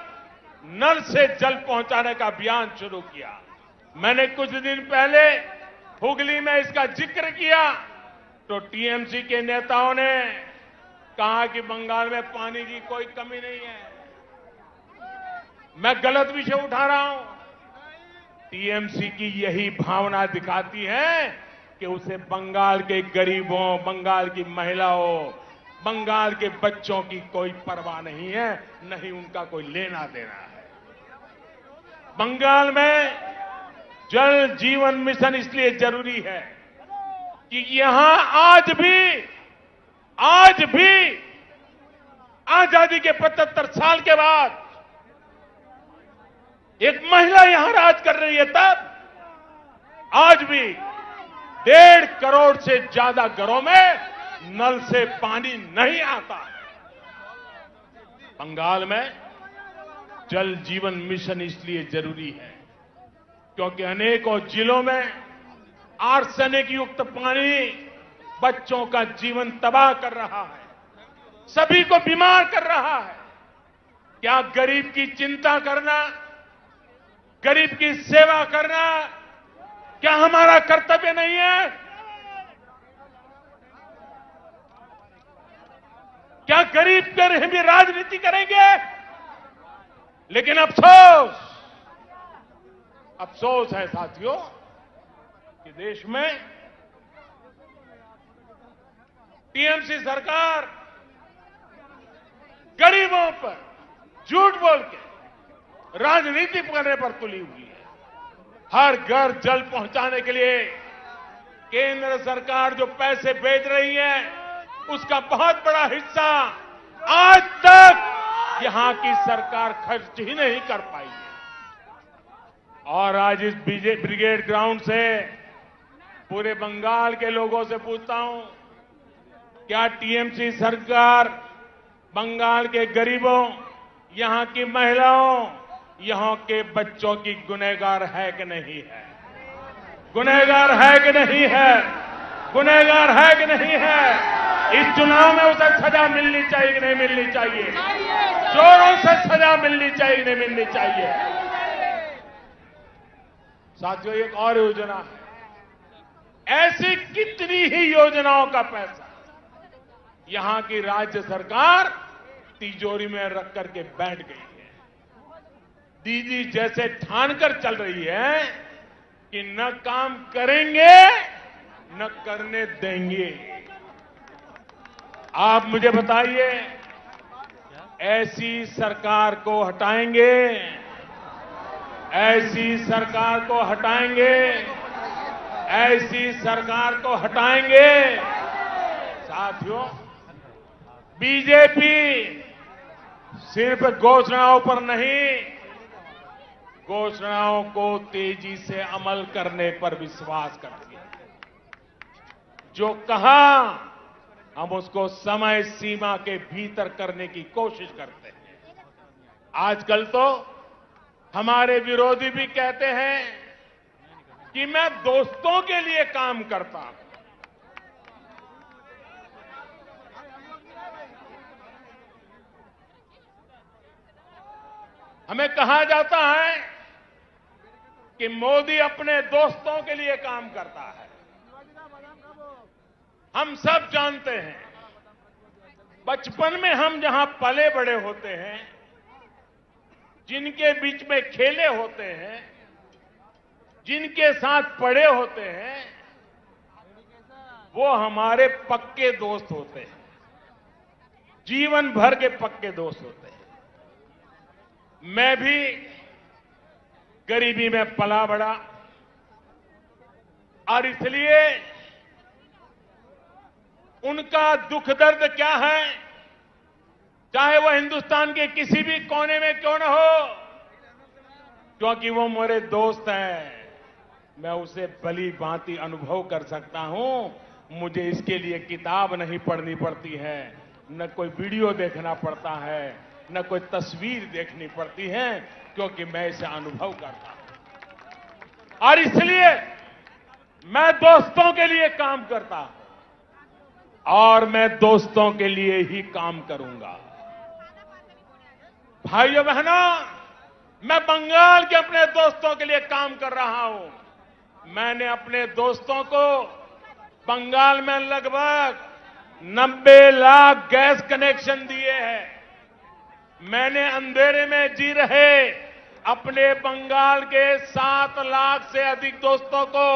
नल से जल पहुंचाने का अभियान शुरू किया। मैंने कुछ दिन पहले हुगली में इसका जिक्र किया तो टीएमसी के नेताओं ने कहा कि बंगाल में पानी की कोई कमी नहीं है। मैं गलत विषय उठा रहा हूं। टीएमसी की यही भावना दिखाती है कि उसे बंगाल के गरीबों, बंगाल की महिलाओं, बंगाल के बच्चों की कोई परवाह नहीं है, नहीं उनका कोई लेना देना है। बंगाल में जल जीवन मिशन इसलिए जरूरी है कि यहां आज भी आजादी के 75 साल के बाद एक महिला यहां राज कर रही है, तब आज भी 1.5 करोड़ से ज्यादा घरों में नल से पानी नहीं आता। बंगाल में जल जीवन मिशन इसलिए जरूरी है क्योंकि अनेकों जिलों में आर्सेनिक युक्त पानी बच्चों का जीवन तबाह कर रहा है, सभी को बीमार कर रहा है। क्या गरीब की चिंता करना, गरीब की सेवा करना क्या हमारा कर्तव्य नहीं है? क्या गरीब पर भी राजनीति करेंगे? लेकिन अफसोस है साथियों कि देश में टीएमसी सरकार गरीबों पर झूठ बोल के राजनीति करने पर तुली हुई है। हर घर जल पहुंचाने के लिए केंद्र सरकार जो पैसे भेज रही है, उसका बहुत बड़ा हिस्सा आज तक यहां की सरकार खर्च ही नहीं कर पाई है। और आज इस ब्रिगेड ग्राउंड से पूरे बंगाल के लोगों से पूछता हूं, क्या टीएमसी सरकार बंगाल के गरीबों, यहां की महिलाओं, यहां के बच्चों की गुनहगार है कि नहीं है? गुनहगार है कि नहीं है? गुनहगार है कि नहीं है? इस चुनाव में उसे सजा मिलनी चाहिए कि नहीं मिलनी चाहिए? जोरों से सजा मिलनी चाहिए कि नहीं मिलनी चाहिए? साथियों, एक और योजना है। ऐसी कितनी ही योजनाओं का पैसा यहां की राज्य सरकार तिजोरी में रख करके बैठ गई है। दीदी जैसे ठानकर चल रही है कि न काम करेंगे न करने देंगे। आप मुझे बताइए, ऐसी सरकार को हटाएंगे? ऐसी सरकार को हटाएंगे? ऐसी सरकार को हटाएंगे? साथियों, बीजेपी सिर्फ घोषणाओं पर नहीं, घोषणाओं को तेजी से अमल करने पर विश्वास करती है। जो कहा हम उसको समय सीमा के भीतर करने की कोशिश करते हैं। आजकल तो हमारे विरोधी भी कहते हैं कि मैं दोस्तों के लिए काम करता हूं। हमें कहा जाता है कि मोदी अपने दोस्तों के लिए काम करता है। हम सब जानते हैं, बचपन में हम जहां पले बड़े होते हैं, जिनके बीच में खेले होते हैं, जिनके साथ पढ़े होते हैं, वो हमारे पक्के दोस्त होते हैं, जीवन भर के पक्के दोस्त होते हैं। मैं भी गरीबी में पला बड़ा और इसलिए उनका दुख दर्द क्या है, चाहे वो हिंदुस्तान के किसी भी कोने में क्यों न हो, क्योंकि वो मेरे दोस्त हैं, मैं उसे भली भांति अनुभव कर सकता हूं। मुझे इसके लिए किताब नहीं पढ़नी पड़ती है, न कोई वीडियो देखना पड़ता है, न कोई तस्वीर देखनी पड़ती है, क्योंकि मैं इसे अनुभव करता हूं। और इसलिए मैं दोस्तों के लिए काम करता हूं और मैं दोस्तों के लिए ही काम करूंगा। भाइयों बहनों, मैं बंगाल के अपने दोस्तों के लिए काम कर रहा हूं। मैंने अपने दोस्तों को बंगाल में लगभग 90 लाख गैस कनेक्शन दिए हैं। मैंने अंधेरे में जी रहे अपने बंगाल के 7 लाख से अधिक दोस्तों को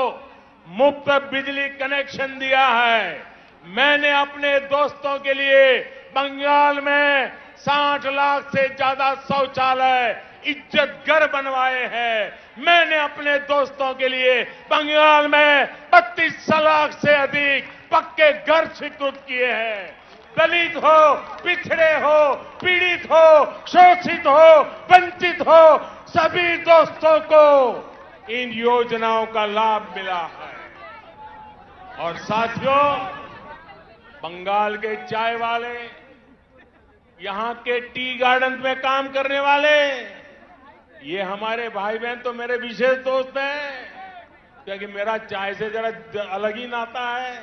मुफ्त बिजली कनेक्शन दिया है। मैंने अपने दोस्तों के लिए बंगाल में 60 लाख से ज्यादा शौचालय, इज्जत घर बनवाए हैं। मैंने अपने दोस्तों के लिए बंगाल में 32 लाख से अधिक पक्के घर स्वीकृत किए हैं। दलित हो, पिछड़े हो, पीड़ित हो, शोषित हो, वंचित हो, सभी दोस्तों को इन योजनाओं का लाभ मिला है। और साथियों, बंगाल के चाय वाले, यहां के टी गार्डन में काम करने वाले, ये हमारे भाई बहन तो मेरे विशेष दोस्त हैं, क्योंकि मेरा चाय से जरा अलग ही नाता है।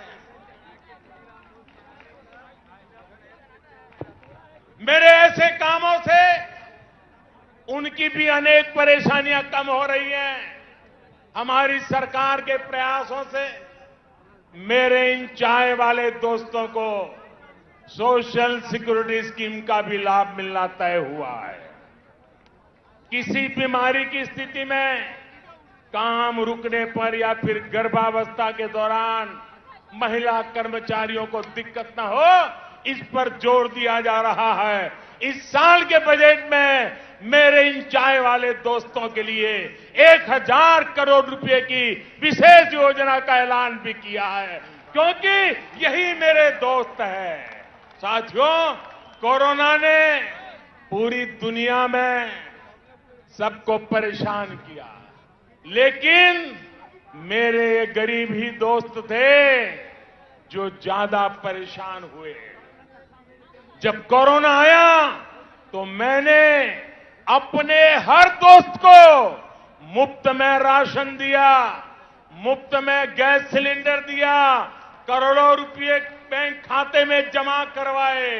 मेरे ऐसे कामों से उनकी भी अनेक परेशानियां कम हो रही हैं। हमारी सरकार के प्रयासों से मेरे इन चाय वाले दोस्तों को सोशल सिक्योरिटी स्कीम का भी लाभ मिलना तय हुआ है। किसी बीमारी की स्थिति में काम रुकने पर या फिर गर्भावस्था के दौरान महिला कर्मचारियों को दिक्कत न हो, इस पर जोर दिया जा रहा है। इस साल के बजट में मेरे इन चाय वाले दोस्तों के लिए 1000 करोड़ रुपए की विशेष योजना का ऐलान भी किया है, क्योंकि यही मेरे दोस्त हैं। साथियों, कोरोना ने पूरी दुनिया में सबको परेशान किया, लेकिन मेरे ये गरीब ही दोस्त थे जो ज्यादा परेशान हुए। जब कोरोना आया तो मैंने अपने हर दोस्त को मुफ्त में राशन दिया, मुफ्त में गैस सिलेंडर दिया, करोड़ों रुपए बैंक खाते में जमा करवाए।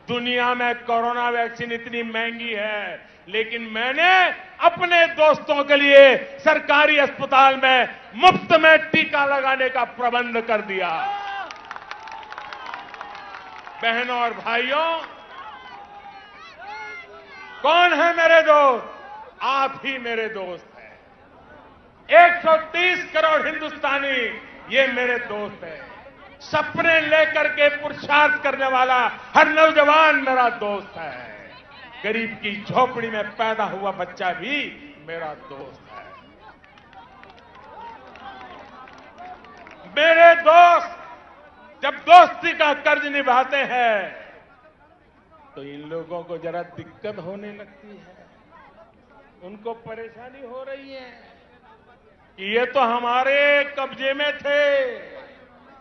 दुनिया में कोरोना वैक्सीन इतनी महंगी है, लेकिन मैंने अपने दोस्तों के लिए सरकारी अस्पताल में मुफ्त में टीका लगाने का प्रबंध कर दिया। बहनों और भाइयों, कौन है मेरे दोस्त? आप ही मेरे दोस्त हैं। 130 करोड़ हिंदुस्तानी ये मेरे दोस्त हैं। सपने लेकर के पुरुषार्थ करने वाला हर नौजवान मेरा दोस्त है। गरीब की झोपड़ी में पैदा हुआ बच्चा भी मेरा दोस्त है। मेरे दोस्त जब दोस्ती का कर्ज निभाते हैं तो इन लोगों को जरा दिक्कत होने लगती है, उनको परेशानी हो रही है कि ये तो हमारे कब्जे में थे,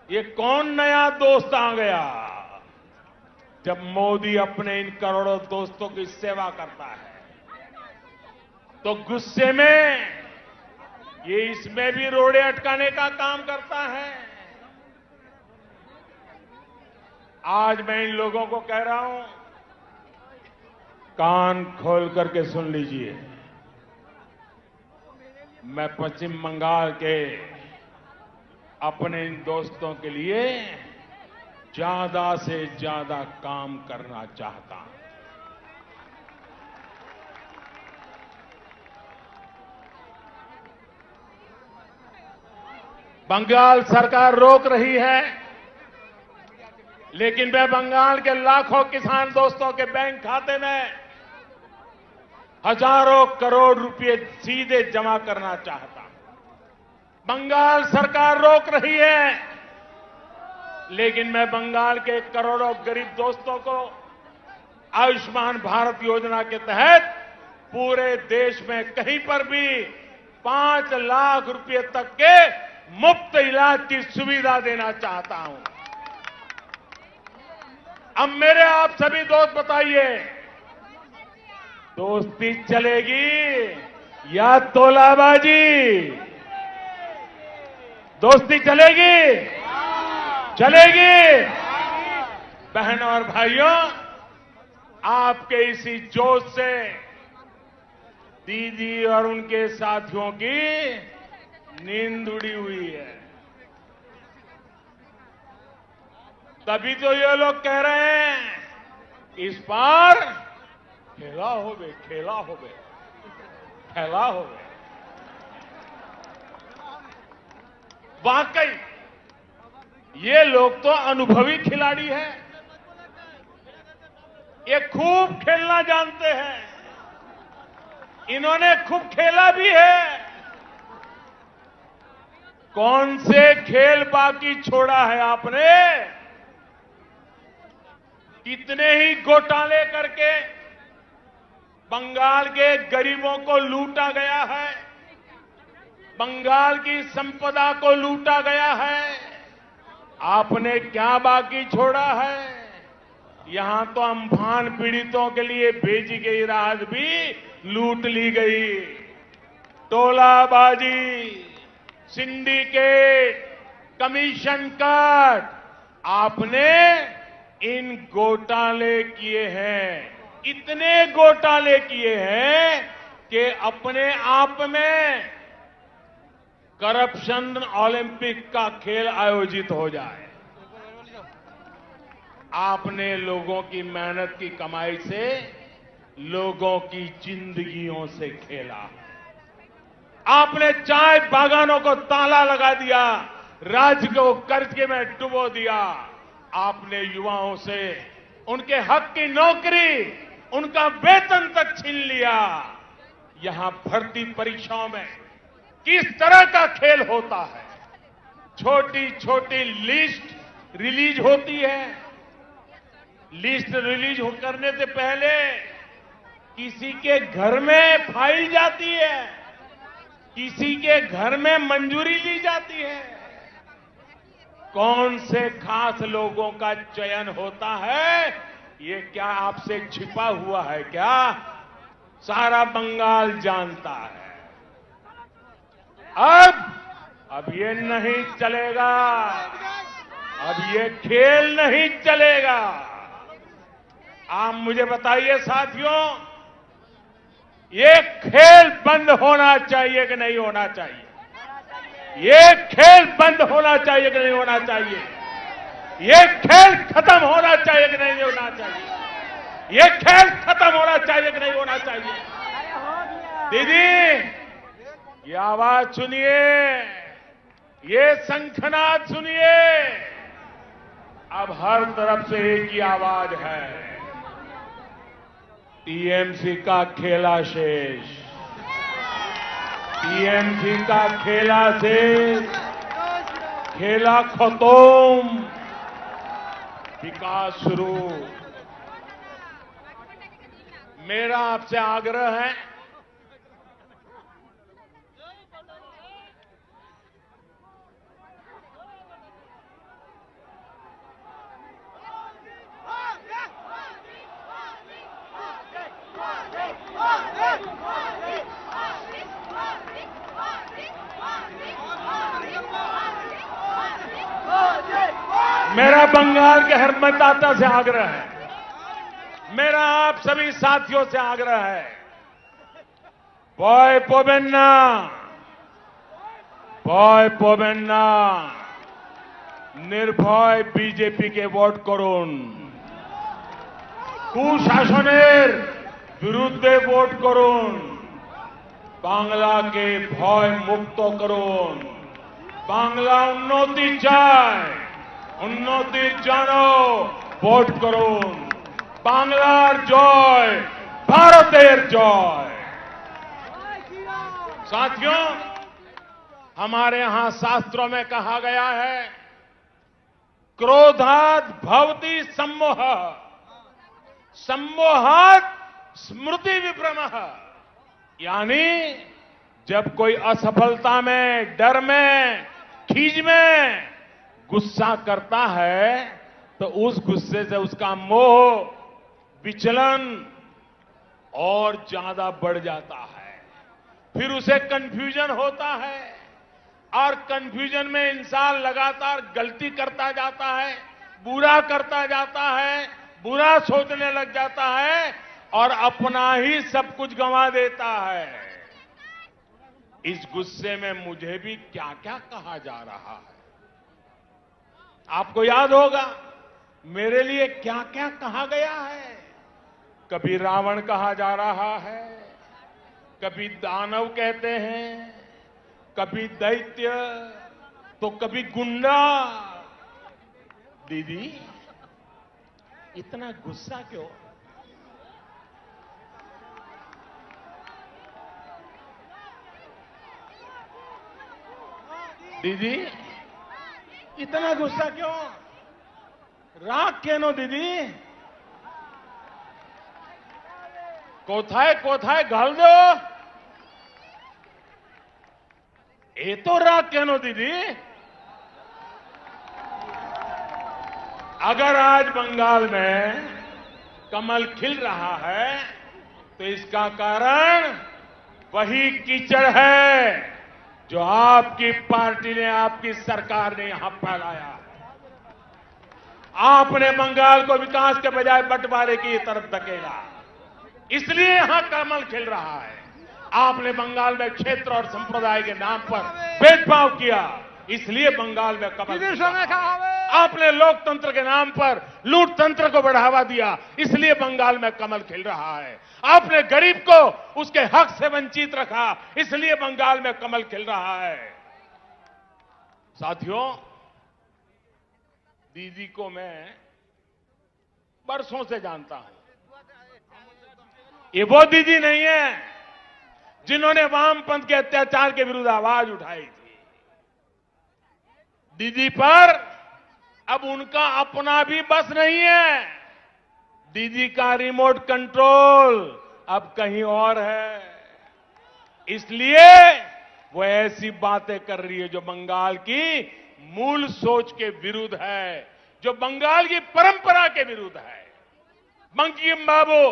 ये कौन नया दोस्त आ गया। जब मोदी अपने इन करोड़ों दोस्तों की सेवा करता है तो गुस्से में ये इसमें भी रोड़े अटकाने का काम करता है। आज मैं इन लोगों को कह रहा हूं, कान खोल करके सुन लीजिए। मैं पश्चिम बंगाल के अपने इन दोस्तों के लिए ज्यादा से ज्यादा काम करना चाहता हूं। बंगाल सरकार रोक रही है, लेकिन मैं बंगाल के लाखों किसान दोस्तों के बैंक खाते में हजारों करोड़ रुपए सीधे जमा करना चाहता हूं। बंगाल सरकार रोक रही है, लेकिन मैं बंगाल के करोड़ों गरीब दोस्तों को आयुष्मान भारत योजना के तहत पूरे देश में कहीं पर भी 5 लाख रुपए तक के मुफ्त इलाज की सुविधा देना चाहता हूं। अब मेरे आप सभी दोस्त बताइए, दोस्ती चलेगी या तोलाबाजी? दोस्ती चलेगी? चलेगी। बहनों और भाइयों, आपके इसी जोश से दीदी और उनके साथियों की नींद उड़ी हुई है। तभी तो ये लोग कह रहे हैं इस बार खेला होवे, खेला होवे, खेला होवे। वाकई ये लोग तो अनुभवी खिलाड़ी हैं, ये खूब खेलना जानते हैं, इन्होंने खूब खेला भी है। कौन से खेल बाकी छोड़ा है आपने? कितने ही घोटाले करके बंगाल के गरीबों को लूटा गया है, बंगाल की संपदा को लूटा गया है। आपने क्या बाकी छोड़ा है? यहां तो अम्फान पीड़ितों के लिए भेजी गई राहत भी लूट ली गई। टोलाबाजी, सिंडिकेट, कमीशन कट, आपने इन घोटाले किए हैं, इतने घोटाले किए हैं कि अपने आप में करप्शन ओलंपिक का खेल आयोजित हो जाए। आपने लोगों की मेहनत की कमाई से लोगों की जिंदगियों से खेला। आपने चाय बागानों को ताला लगा दिया, राज्य को कर्ज में डुबो दिया। आपने युवाओं से उनके हक की नौकरी, उनका वेतन तक छीन लिया। यहां भर्ती परीक्षाओं में किस तरह का खेल होता है। छोटी छोटी लिस्ट रिलीज होती है। लिस्ट रिलीज करने से पहले किसी के घर में फाइल जाती है, किसी के घर में मंजूरी ली जाती है। कौन से खास लोगों का चयन होता है, ये क्या आपसे छिपा हुआ है क्या? सारा बंगाल जानता है। अब ये नहीं चलेगा, अब ये खेल नहीं चलेगा। आप मुझे बताइए साथियों, ये खेल बंद होना चाहिए कि नहीं होना चाहिए? ये खेल बंद होना चाहिए कि नहीं होना चाहिए? ये खेल खत्म होना चाहिए कि नहीं होना चाहिए? ये खेल खत्म होना चाहिए कि नहीं होना चाहिए? दीदी, ये आवाज सुनिए, ये शंखनाद सुनिए। अब हर तरफ से एक ही आवाज है, टीएमसी का खेला शेष, टीएमसी का खेला शेष, खेला खत्म, विकास शुरू। मेरा आपसे आग्रह है, मेरा बंगाल के हर मतदाता से आग्रह है, मेरा आप सभी साथियों से आग्रह है, बॉय पोबेन्ना निर्भय बीजेपी के वोट করুন, কুশাসনের বিরুদ্ধে ভোট করুন, বাংলাকে ভয় মুক্ত করুন। বাংলা উন্নতি চায়, উন্নতির জন্য ভোট করুন। বাংলার জয়, ভারতের জয়। साथियों, हमारे यहां शास्त्रों में कहा गया है, क्रोधात् भवति सम्मोह, सम्मोहात् स्मृति विभ्रमः। यानी जब कोई असफलता में, डर में, खीज में गुस्सा करता है तो उस गुस्से से उसका मोह, विचलन और ज्यादा बढ़ जाता है। फिर उसे कंफ्यूजन होता है और कंफ्यूजन में इंसान लगातार गलती करता जाता है, बुरा करता जाता है, बुरा सोचने लग जाता है और अपना ही सब कुछ गंवा देता है। इस गुस्से में मुझे भी क्या क्या कहा जा रहा है, आपको याद होगा मेरे लिए क्या क्या कहा गया है। कभी रावण कहा जा रहा है, कभी दानव कहते हैं, कभी दैत्य, तो कभी गुंडा। दीदी, इतना गुस्सा क्यों? दीदी, इतना गुस्सा क्यों? राग केनो दीदी? कोथाय घाल दो। ये तो राग केनो दीदी? अगर आज बंगाल में कमल खिल रहा है तो इसका कारण वही कीचड़ है जो आपकी पार्टी ने, आपकी सरकार ने यहां फैलाया। आपने बंगाल को विकास के बजाय बंटवारे की तरफ धकेला, इसलिए यहां कमल खिल रहा है। आपने बंगाल में क्षेत्र और संप्रदाय के नाम पर भेदभाव किया, इसलिए बंगाल में कमल खिल रहा है। आपने लोकतंत्र के नाम पर लूट तंत्र को बढ़ावा दिया, इसलिए बंगाल में कमल खिल रहा है। आपने गरीब को उसके हक से वंचित रखा, इसलिए बंगाल में कमल खिल रहा है। साथियों, दीदी को मैं बरसों से जानता हूं। ये वो दीदी नहीं है जिन्होंने वामपंथ के अत्याचार के विरुद्ध आवाज उठाई थी। दीदी पर अब उनका अपना भी बस नहीं है। दीदी का रिमोट कंट्रोल अब कहीं और है, इसलिए वो ऐसी बातें कर रही है जो बंगाल की मूल सोच के विरुद्ध है, जो बंगाल की परंपरा के विरुद्ध है। बंकिम बाबू,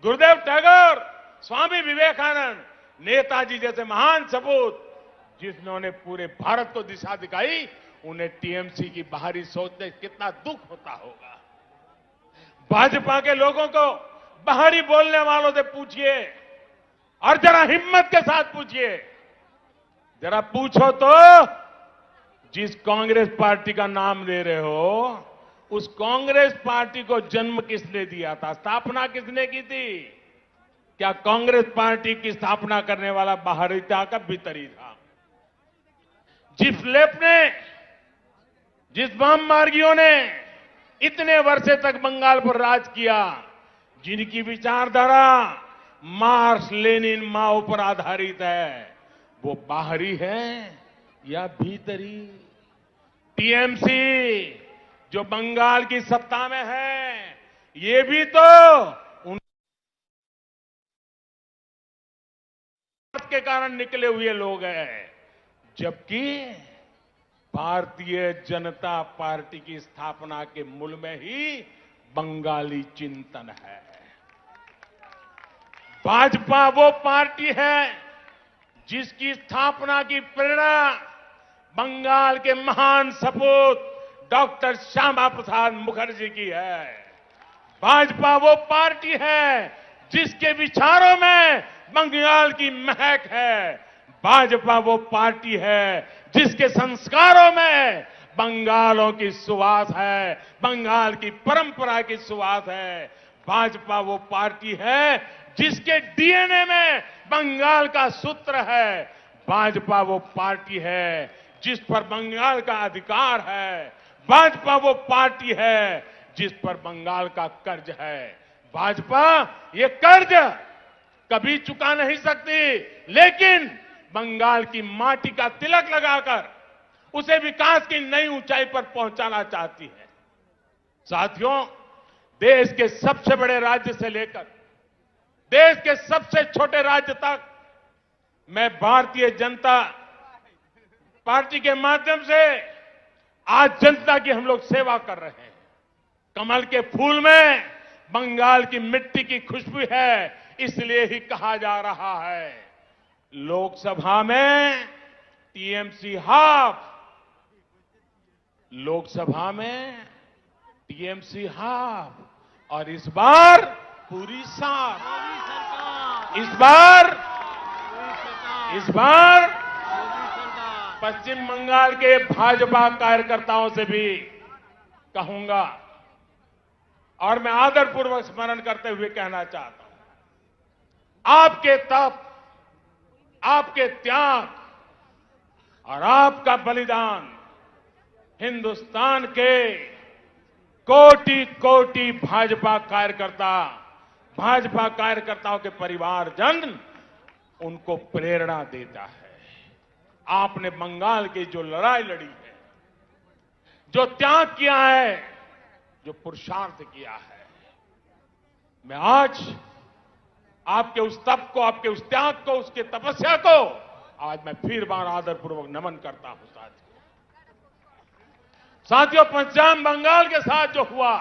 गुरुदेव टैगोर, स्वामी विवेकानंद, नेताजी जैसे महान सपूत जिन्होंने पूरे भारत को दिशा दिखाई, उन्हें टीएमसी की बाहरी सोच से कितना दुख होता होगा। भाजपा के लोगों को बाहरी बोलने वालों से पूछिए और जरा हिम्मत के साथ पूछिए, जरा पूछो तो जिस कांग्रेस पार्टी का नाम ले रहे हो, उस कांग्रेस पार्टी को जन्म किसने दिया था, स्थापना किसने की थी? क्या कांग्रेस पार्टी की स्थापना करने वाला बाहरी था का भीतर ही था? जिस लेफ्ट ने, जिस वाम मार्गियों ने इतने वर्षे तक बंगाल पर राज किया, जिनकी विचारधारा मार्क्स, लेनिन, माओ पर आधारित है, वो बाहरी है या भीतरी? टीएमसी जो बंगाल की सत्ता में है, ये भी तो उन के कारण निकले हुए लोग हैं, जबकि भारतीय जनता पार्टी की स्थापना के मूल में ही बंगाली चिंतन है। भाजपा वो पार्टी है जिसकी स्थापना की प्रेरणा बंगाल के महान सपूत डॉक्टर श्यामा प्रसाद मुखर्जी की है। भाजपा वो पार्टी है जिसके विचारों में बंगाल की महक है। भाजपा वो पार्टी है जिसके संस्कारों में बंगालों की सुवास है, बंगाल की परंपरा की सुवास है। भाजपा वो पार्टी है जिसके डीएनए में बंगाल का सूत्र है। भाजपा वो पार्टी है जिस पर बंगाल का अधिकार है। भाजपा वो पार्टी है जिस पर बंगाल का कर्ज है। भाजपा ये कर्ज कभी चुका नहीं सकती, लेकिन बंगाल की माटी का तिलक लगाकर उसे विकास की नई ऊंचाई पर पहुंचाना चाहती है। साथियों, देश के सबसे बड़े राज्य से लेकर देश के सबसे छोटे राज्य तक मैं भारतीय जनता पार्टी के माध्यम से आज जनता की हम लोग सेवा कर रहे हैं। कमल के फूल में बंगाल की मिट्टी की खुशबू है, इसलिए ही कहा जा रहा है लोकसभा में टीएमसी हाफ, लोकसभा में टीएमसी हाफ, और इस बार पूरी साफ। इस बार पश्चिम बंगाल के भाजपा कार्यकर्ताओं से भी कहूंगा और मैं आदरपूर्वक स्मरण करते हुए कहना चाहता हूं, आपके तप, आपके त्याग और आपका बलिदान हिंदुस्तान के कोटि कोटि भाजपा कार्यकर्ताओं के परिवारजन उनको प्रेरणा देता है। आपने बंगाल की जो लड़ाई लड़ी है, जो त्याग किया है, जो पुरुषार्थ किया है, मैं आज आपके उस तप को, आपके उस त्याग को, उसके तपस्या को आज मैं फिर बार आदरपूर्वक नमन करता हूं। साथियों, पश्चिम बंगाल के साथ जो हुआ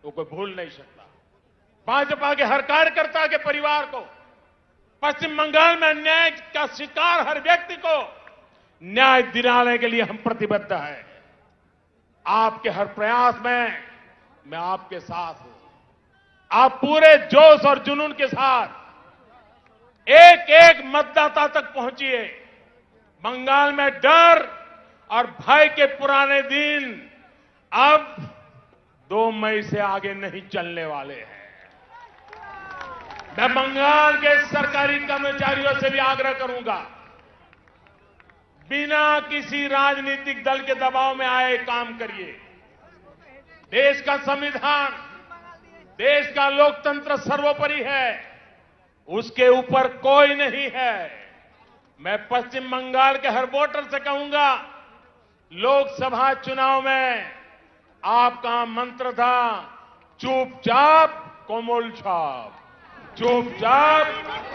वो कोई भूल नहीं सकता। भाजपा के हर कार्यकर्ता के परिवार को, पश्चिम बंगाल में अन्याय का शिकार हर व्यक्ति को न्याय दिलाने के लिए हम प्रतिबद्ध हैं। आपके हर प्रयास में मैं आपके साथ हूं। आप पूरे जोश और जुनून के साथ एक एक मतदाता तक पहुंचिए। बंगाल में डर और भय के पुराने दिन अब 2 मई से आगे नहीं चलने वाले हैं। मैं बंगाल के सरकारी कर्मचारियों से भी आग्रह करूंगा, बिना किसी राजनीतिक दल के दबाव में आए काम करिए। देश का संविधान, देश का लोकतंत्र सर्वोपरि है, उसके ऊपर कोई नहीं है। मैं पश्चिम बंगाल के हर वोटर से कहूंगा, लोकसभा चुनाव में आपका मंत्र था चुपचाप कोमल छाप, चुपचाप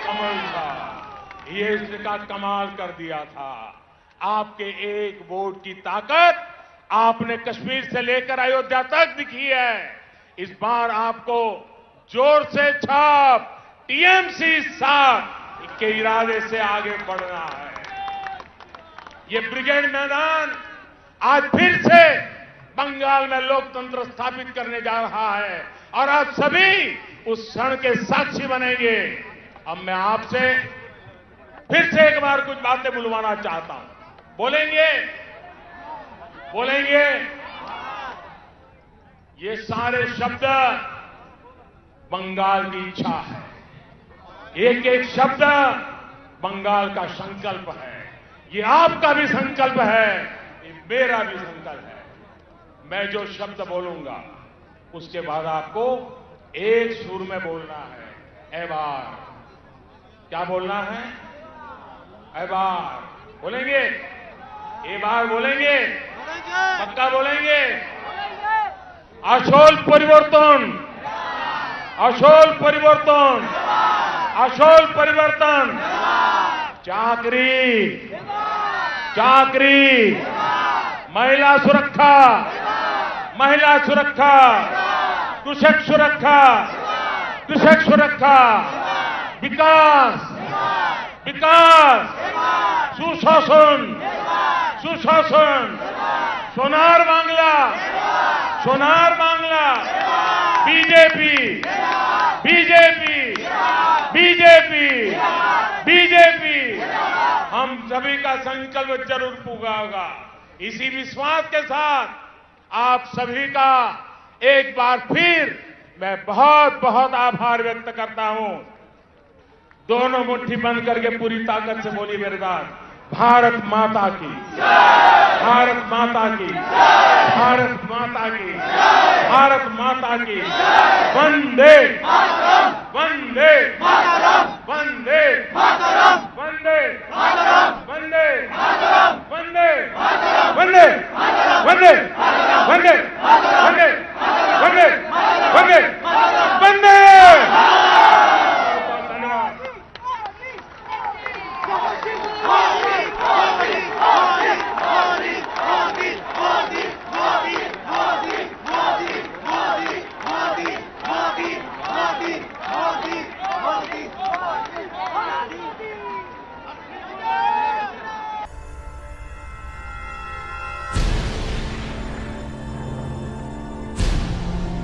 कमल छाप। ये इसका कमाल कर दिया था। आपके एक वोट की ताकत आपने कश्मीर से लेकर अयोध्या तक दिखी है। इस बार आपको जोर से छाप, टीएमसी साथ के इरादे से आगे बढ़ना है। ये ब्रिगेड मैदान आज फिर से बंगाल में लोकतंत्र स्थापित करने जा रहा है और आप सभी उस क्षण के साक्षी बनेंगे। अब मैं आपसे फिर से एक बार कुछ बातें बुलवाना चाहता हूं। बोलेंगे? बोलेंगे? ये सारे शब्द बंगाल की इच्छा है। एक एक शब्द बंगाल का संकल्प है। ये आपका भी संकल्प है, ये मेरा भी संकल्प है। मैं जो शब्द बोलूंगा उसके बाद आपको एक सुर में बोलना है। ए बार, क्या बोलना है? ए बार बोलेंगे? ए बार बोलेंगे? पक्का बोलेंगे? আসল পরিবর্তন, আসল পরিবর্তন, আসল পরিবর্তন। চাকরি, চাকরি, महिला सुरक्षा, महिला सुरक्षा, कृषक सुरक्षा, कृषक सुरक्षा, विकास, विकास, सुशासन, सुशासन, सोनार बांग्ला, सोनार Bangla, BJP, BJP, BJP, BJP. हम सभी का संकल्प जरूर पूरा होगा। इसी विश्वास के साथ आप सभी का एक बार फिर मैं बहुत बहुत आभार व्यक्त करता हूं। दोनों मुट्ठी बंद करके पूरी ताकत से बोली मेरे साथ, भारत माता की, भारत माता की, भारत माता की, भारत माता की, वंदे वंदे वंदे वंदे वंदे वंदे वंदे वंदे वंदे वंदे वंदे वंदे